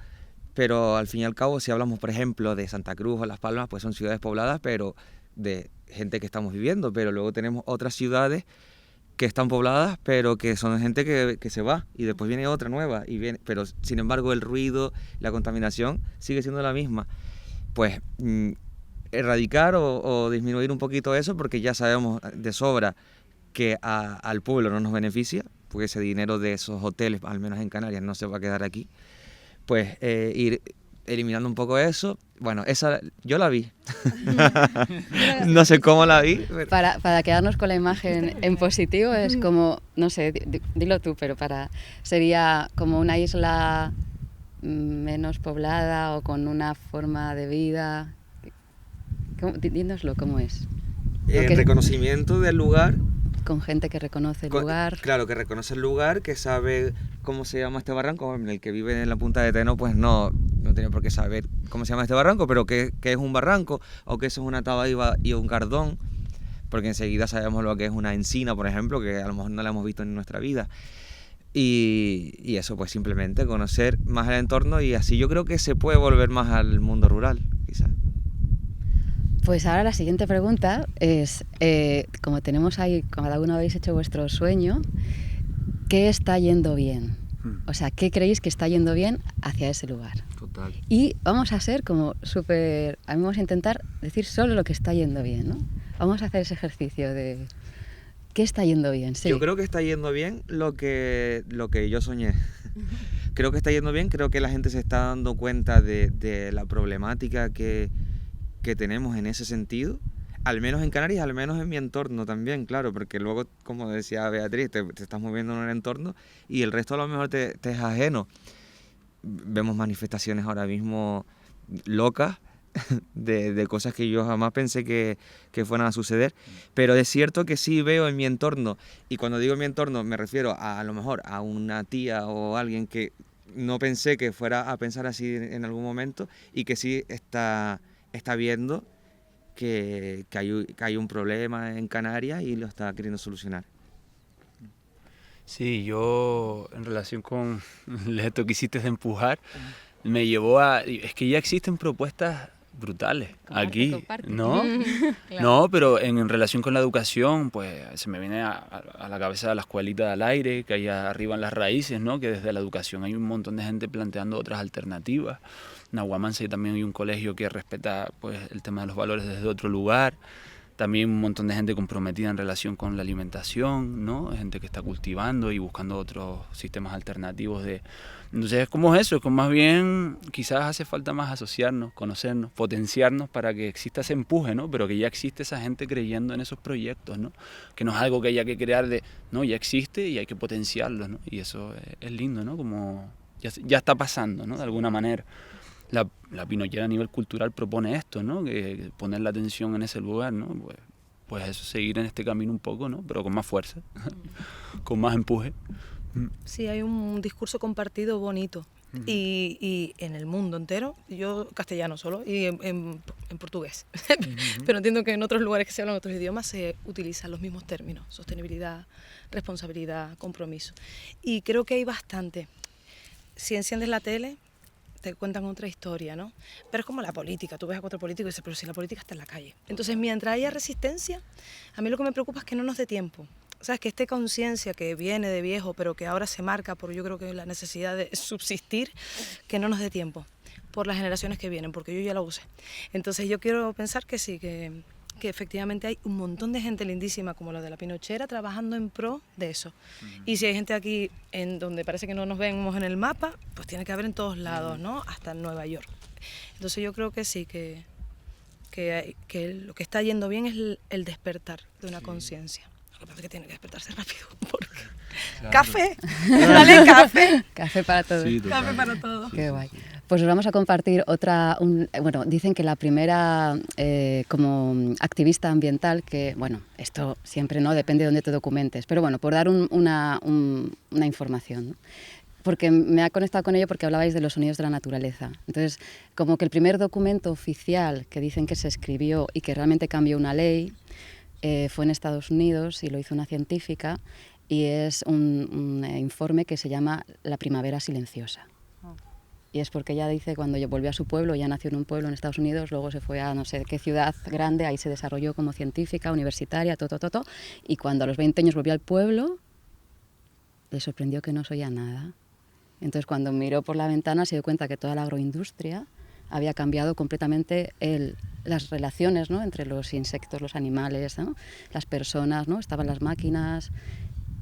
pero al fin y al cabo, si hablamos, por ejemplo, de Santa Cruz o Las Palmas, pues son ciudades pobladas, pero de gente que estamos viviendo. Pero luego tenemos otras ciudades que están pobladas, pero que son gente que se va, y después viene otra nueva, pero sin embargo el ruido, la contaminación sigue siendo la misma. Pues erradicar o disminuir un poquito eso, porque ya sabemos de sobra que al pueblo no nos beneficia, porque ese dinero de esos hoteles, al menos en Canarias, no se va a quedar aquí. Pues ir eliminando un poco eso. Bueno, esa yo la vi. No sé cómo la vi. Pero... Para quedarnos con la imagen en positivo es como, no sé, dilo tú, pero sería como una isla menos poblada o con una forma de vida. Dínoslo, ¿cómo es? Reconocimiento del lugar. Con gente que reconoce el lugar. Claro, que reconoce el lugar, que sabe cómo se llama este barranco. En el que vive en la punta de Teno, pues no tiene por qué saber cómo se llama este barranco, pero que es un barranco, o que eso es una tabaiba y un cardón, porque enseguida sabemos lo que es una encina, por ejemplo, que a lo mejor no la hemos visto en nuestra vida. Y eso, pues simplemente conocer más el entorno, y así yo creo que se puede volver más al mundo rural, quizás. Pues ahora la siguiente pregunta es, como tenemos ahí, cada uno habéis hecho vuestro sueño, ¿qué está yendo bien? O sea, ¿qué creéis que está yendo bien hacia ese lugar? Total. Y vamos a ser como súper... A mí vamos a intentar decir solo lo que está yendo bien, ¿no? Vamos a hacer ese ejercicio de... ¿Qué está yendo bien? Sí. Yo creo que está yendo bien lo que yo soñé. Creo que está yendo bien, creo que la gente se está dando cuenta de la problemática que tenemos en ese sentido, al menos en Canarias, al menos en mi entorno también, claro, porque luego, como decía Beatriz, te estás moviendo en un entorno y el resto a lo mejor te es ajeno. Vemos manifestaciones ahora mismo locas de cosas que yo jamás pensé que fueran a suceder, pero es cierto que sí veo en mi entorno, y cuando digo en mi entorno me refiero a lo mejor a una tía o alguien que no pensé que fuera a pensar así en algún momento, y que sí está viendo que hay un problema en Canarias y lo está queriendo solucionar. Sí, yo en relación con esto que hiciste de empujar, me llevó a... Es que ya existen propuestas brutales aquí, comparte. ¿no? Claro. No, pero en relación con la educación, pues se me viene a la cabeza la escuelita del aire, que hay arriba en Las Raíces, ¿no? Que desde la educación hay un montón de gente planteando otras alternativas. En Aguamansa también hay un colegio que respeta, pues, el tema de los valores desde otro lugar. También un montón de gente comprometida en relación con la alimentación, ¿no? Gente que está cultivando y buscando otros sistemas alternativos de... Entonces, ¿cómo es eso? Es como más bien quizás hace falta más asociarnos, conocernos, potenciarnos para que exista ese empuje, ¿no? Pero que ya existe esa gente creyendo en esos proyectos, ¿no? Que no es algo que haya que crear no, ya existe y hay que potenciarlo, ¿no? Y eso es lindo, ¿no? Como ya está pasando, ¿no? De alguna manera. La Pinochera a nivel cultural propone esto, ¿no? Que poner la atención en ese lugar, ¿no? Pues eso, seguir en este camino un poco, ¿no? Pero con más fuerza, con más empuje. Sí, hay un discurso compartido bonito. Y en el mundo entero, yo castellano solo y en portugués, pero entiendo que en otros lugares que se hablan otros idiomas se utilizan los mismos términos: sostenibilidad, responsabilidad, compromiso. Y creo que hay bastante. Si enciendes la tele, te cuentan otra historia, ¿no? Pero es como la política, tú ves a cuatro políticos y dices, pero si la política está en la calle. Entonces, mientras haya resistencia, a mí lo que me preocupa es que no nos dé tiempo. ¿Sabes? Que esté conciencia que viene de viejo, pero que ahora se marca por, yo creo que la necesidad de subsistir, que no nos dé tiempo por las generaciones que vienen, porque yo ya lo usé. Entonces, yo quiero pensar que sí, que efectivamente hay un montón de gente lindísima como la de la Pinochera trabajando en pro de eso. Y si hay gente aquí en donde parece que no nos vemos en el mapa, pues tiene que haber en todos lados, ¿no? Hasta en Nueva York. Entonces yo creo que sí, que lo que está yendo bien es el despertar de una conciencia. Lo que pasa es que tiene que despertarse rápido, porque... Claro. ¡Café! ¡Dale café! Café para todos. Sí, café para todos. Qué guay. Pues os vamos a compartir bueno, dicen que la primera como activista ambiental, que, bueno, esto siempre no depende de dónde te documentes, pero bueno, por dar una información, ¿no? Porque me ha conectado con ello porque hablabais de los sonidos de la naturaleza. Entonces, como que el primer documento oficial que dicen que se escribió y que realmente cambió una ley fue en Estados Unidos y lo hizo una científica, y es un informe que se llama La Primavera Silenciosa. Y es porque ella dice, cuando volvió a su pueblo, ella nació en un pueblo en Estados Unidos, luego se fue a no sé qué ciudad grande, ahí se desarrolló como científica, universitaria, y cuando a los 20 años volvió al pueblo, le sorprendió que no se oía nada. Entonces, cuando miró por la ventana, se dio cuenta que toda la agroindustria había cambiado completamente las relaciones, ¿no?, entre los insectos, los animales, ¿no?, las personas, ¿no? Estaban las máquinas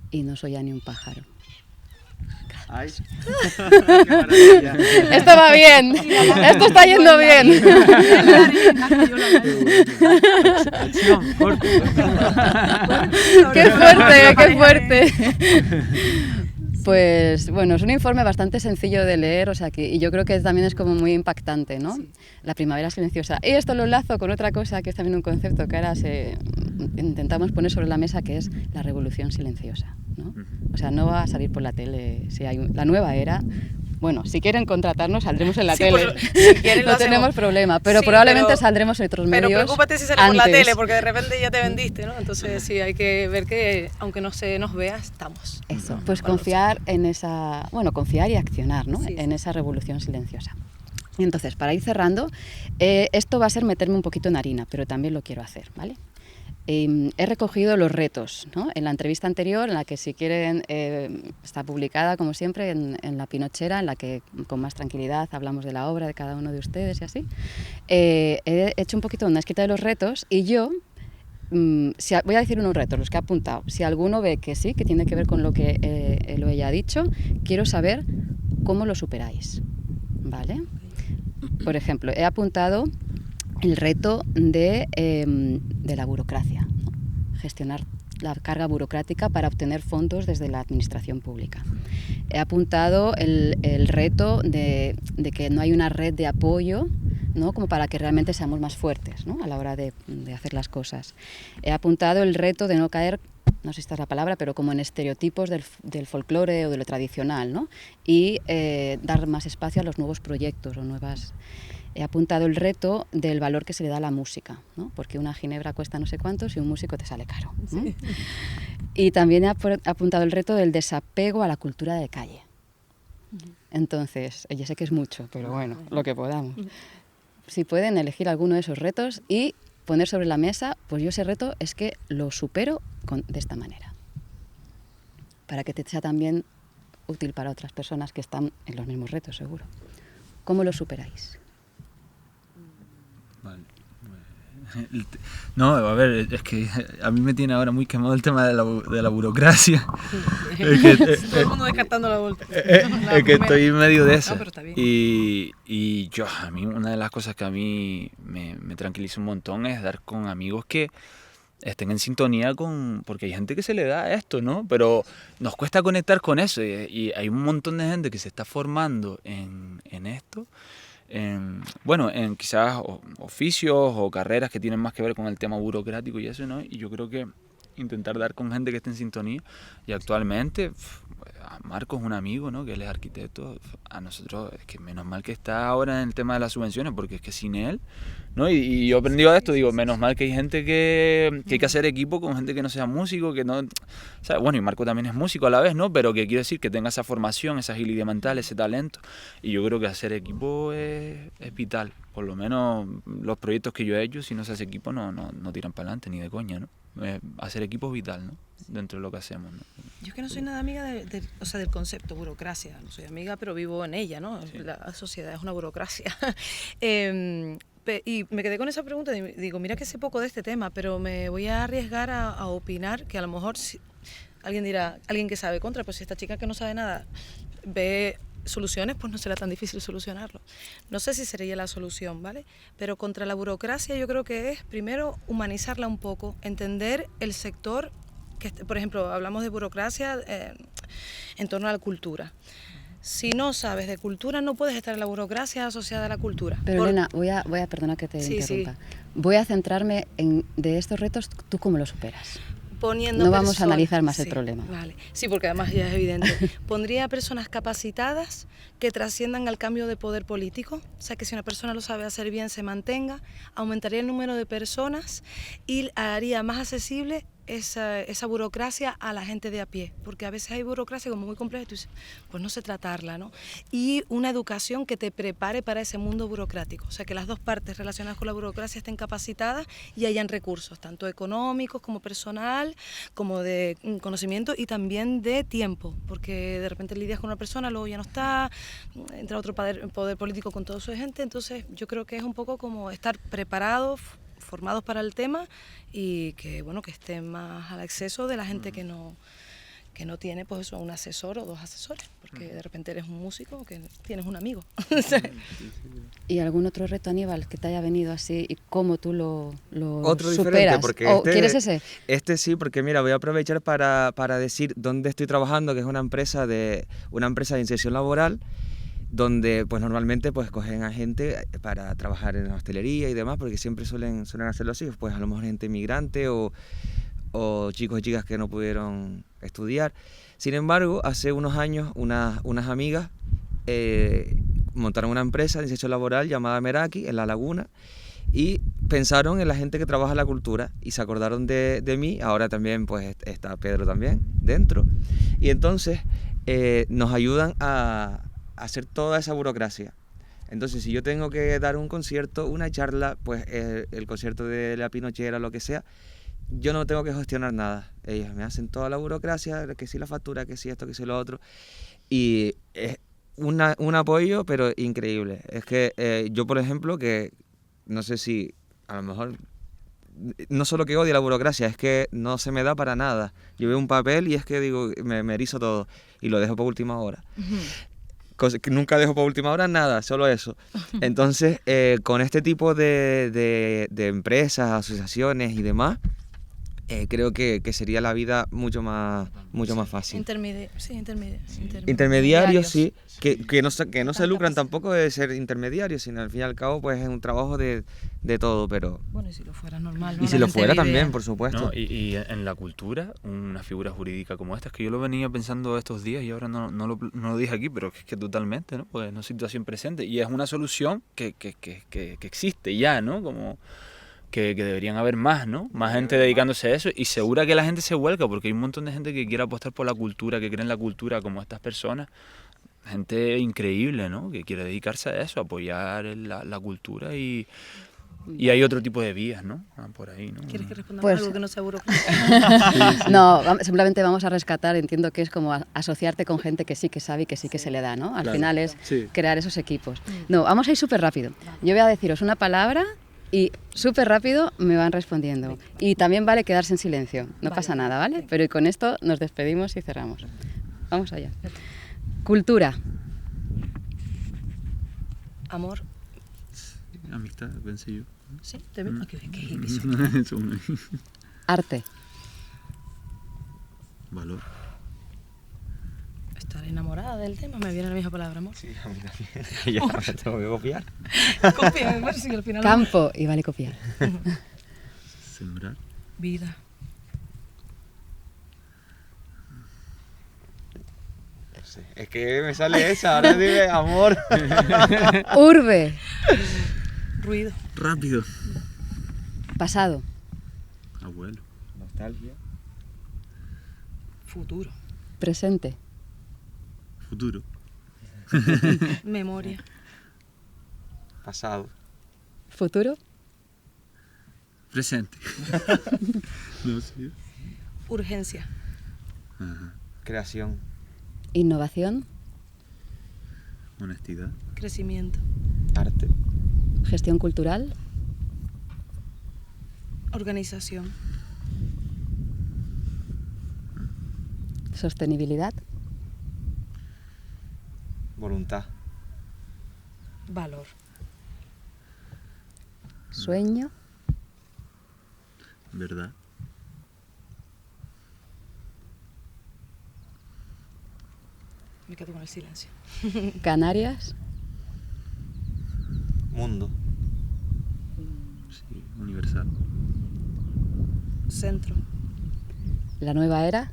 y no se oía ni un pájaro. Ay. Esto va bien, esto está yendo bien. Acción, corte. ¡Qué fuerte, qué fuerte! Pues bueno, es un informe bastante sencillo de leer, o sea y yo creo que también es como muy impactante, ¿no? Sí. La primavera silenciosa. Y esto lo enlazo con otra cosa que es también un concepto que ahora intentamos poner sobre la mesa, que es la revolución silenciosa, ¿no? O sea, no va a salir por la tele si hay la nueva era. Bueno, si quieren contratarnos saldremos en la tele, si quieren, no tenemos problema, pero sí, probablemente saldremos en otros medios. Pero preocúpate si sale por la tele, porque de repente ya te vendiste, ¿no? Entonces sí, hay que ver que aunque no se nos vea, estamos. Eso, pues confiar en esa, bueno, confiar y accionar, ¿no? Sí, en esa revolución silenciosa. Y entonces, para ir cerrando, esto va a ser meterme un poquito en harina, pero también lo quiero hacer, ¿vale? He recogido los retos, ¿no? En la entrevista anterior, en la que si quieren está publicada como siempre en La Pinochera, en la que con más tranquilidad hablamos de la obra de cada uno de ustedes y así. He hecho un poquito una escrita de los retos y yo voy a decir unos retos, los que he apuntado. Si alguno ve que sí, que tiene que ver con lo que él o ella ha dicho, quiero saber cómo lo superáis, ¿vale? Por ejemplo, he apuntado el reto de la burocracia, ¿no? Gestionar la carga burocrática para obtener fondos desde la administración pública. He apuntado el reto de que no hay una red de apoyo, ¿no? Como para que realmente seamos más fuertes, ¿no? A la hora de hacer las cosas. He apuntado el reto de no caer, no sé si esta es la palabra, pero como en estereotipos del folclore o de lo tradicional, ¿no? Y dar más espacio a los nuevos proyectos o nuevas... He apuntado el reto del valor que se le da a la música, ¿no? Porque una ginebra cuesta no sé cuánto y un músico te sale caro. Sí. Y también he apuntado el reto del desapego a la cultura de calle. Entonces, ya sé que es mucho, pero bueno, lo que podamos. Si pueden elegir alguno de esos retos y poner sobre la mesa, pues yo ese reto es que lo supero de esta manera. Para que te sea también útil para otras personas que están en los mismos retos, seguro. ¿Cómo lo superáis? Vale. No, a ver, es que a mí me tiene ahora muy quemado el tema de la burocracia. Todo el mundo descartando la vuelta. Es que estoy en medio de eso. No, pero está bien. Y a mí una de las cosas que a mí me tranquiliza un montón es dar con amigos que estén en sintonía porque hay gente que se le da esto, ¿no? Pero nos cuesta conectar con eso y hay un montón de gente que se está formando en esto. En quizás oficios o carreras que tienen más que ver con el tema burocrático y eso, ¿no? Y yo creo que intentar dar con gente que esté en sintonía. Y actualmente a Marcos, un amigo, ¿no? Que él es arquitecto, a nosotros es que menos mal que está ahora en el tema de las subvenciones, porque es que sin él, ¿no? Y yo he aprendido esto, digo, menos mal que hay gente que hay que hacer equipo con gente que no sea músico, que no... O sea, bueno, y Marco también es músico a la vez, ¿no? Pero que quiero decir que tenga esa formación, esa agilidad mental, ese talento. Y yo creo que hacer equipo es vital. Por lo menos los proyectos que yo he hecho, si no se hace equipo, no tiran para adelante, ni de coña, ¿no? Hacer equipo es vital, ¿no? Dentro de lo que hacemos, ¿no? Yo es que no soy nada amiga del concepto burocracia, no soy amiga, pero vivo en ella, ¿no? Sí. La sociedad es una burocracia. Y me quedé con esa pregunta y digo, mira que sé poco de este tema, pero me voy a arriesgar a opinar que a lo mejor alguien dirá, alguien que sabe contra, pues si esta chica que no sabe nada ve soluciones, pues no será tan difícil solucionarlo. No sé si sería la solución, ¿vale? Pero contra la burocracia yo creo que es, primero, humanizarla un poco, entender el sector, que por ejemplo, hablamos de burocracia en torno a la cultura. Si no sabes de cultura, no puedes estar en la burocracia asociada a la cultura. Pero Elena, voy a perdona que te interrumpa. Sí. Voy a centrarme de estos retos, ¿tú cómo los superas? No vamos a analizar más el problema. Vale. Sí, porque además ya es evidente. Pondría personas capacitadas que trasciendan al cambio de poder político, o sea que si una persona lo sabe hacer bien se mantenga, aumentaría el número de personas y haría más accesible esa burocracia a la gente de a pie, porque a veces hay burocracia como muy compleja y tú dices, pues no sé tratarla, ¿no? Y una educación que te prepare para ese mundo burocrático, o sea que las dos partes relacionadas con la burocracia estén capacitadas y hayan recursos, tanto económicos como personal, como de conocimiento y también de tiempo, porque de repente lidias con una persona, luego ya no está, entra otro poder político con toda su gente, entonces yo creo que es un poco como estar preparados, formados para el tema y que bueno que estén más al acceso de la gente que que no tiene pues eso, un asesor o 2 asesores, porque de repente eres un músico que tienes un amigo. ¿Y algún otro reto, Aníbal, que te haya venido así y cómo tú lo Otro superas? diferente, porque ¿Quieres ese? Este sí, porque mira, voy a aprovechar para decir dónde estoy trabajando, que es una empresa de inserción laboral, donde pues normalmente pues cogen a gente para trabajar en la hostelería y demás, porque siempre suelen hacerlo así, pues a lo mejor gente inmigrante o chicos y chicas que no pudieron estudiar. Sin embargo, hace unos años unas amigas montaron una empresa de inserción laboral llamada Meraki en La Laguna y pensaron en la gente que trabaja la cultura y se acordaron de mí. Ahora también pues está Pedro también dentro, y entonces nos ayudan a hacer toda esa burocracia. Entonces, si yo tengo que dar un concierto, una charla, pues el concierto de La Pinochera, lo que sea, yo no tengo que gestionar nada. Ellos me hacen toda la burocracia, que si la factura, que si esto, que si lo otro. Y es un apoyo, pero increíble. Es que yo, por ejemplo, que no sé si a lo mejor, no solo que odie la burocracia, es que no se me da para nada. Yo veo un papel y es que digo, me erizo todo y lo dejo para última hora. Cosa que nunca dejo para última hora nada, solo eso. Entonces, con este tipo de empresas, asociaciones y demás, creo que sería la vida mucho más fácil. Intermediarios, sí, que no se lucran tampoco de ser intermediarios, sino al fin y al cabo pues es un trabajo de todo, pero... Bueno, y si lo fuera normal, ¿no? Y si lo fuera también, por supuesto. No, y en la cultura, una figura jurídica como esta, es que yo lo venía pensando estos días y ahora no lo dije aquí, pero es que totalmente, ¿no? Pues es una situación presente y es una solución que existe ya, ¿no? Como... Que deberían haber más, ¿no? Más gente dedicándose a eso y segura que la gente se vuelca porque hay un montón de gente que quiere apostar por la cultura, que cree en la cultura como estas personas. Gente increíble, ¿no? Que quiere dedicarse a eso, a apoyar la cultura y hay otro tipo de vías, ¿no? Por ahí, ¿no? ¿Quieres que respondamos Pues... algo que no sea No, simplemente vamos a rescatar, entiendo que es como asociarte con gente que sí que sabe y que sí que se le da, ¿no? Al final es crear esos equipos. No, vamos a ir súper rápido. Yo voy a deciros una palabra y súper rápido me van respondiendo. Y también vale quedarse en silencio, no pasa nada, ¿vale? Pero y con esto nos despedimos y cerramos. Vamos allá. Cultura. Amor. Amistad, pensé yo. Sí, te veo. Arte. Valor. Estar enamorada del tema, me viene la misma palabra, amor. Sí, a mí también. Ya me tengo que copiar. Copia, bueno, sí, al final. Campo, y vale copiar. Sembrar. Vida. No sé, es que me sale esa, ahora dime amor. Urbe. Ruido. Rápido. Pasado. Abuelo. Nostalgia. Futuro. Presente. Futuro. Memoria. Pasado. Futuro. Presente. No sé. Urgencia. Ajá. Creación. Innovación. Honestidad. Crecimiento. Arte. Gestión cultural. Organización. Sostenibilidad. Voluntad. Valor. Sueño. Verdad. Me quedo con el silencio. Canarias. Mundo. Sí, universal. Centro. La nueva era.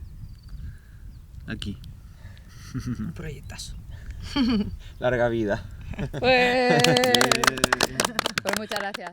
Aquí. Un proyectazo. Larga vida. Pues muchas gracias.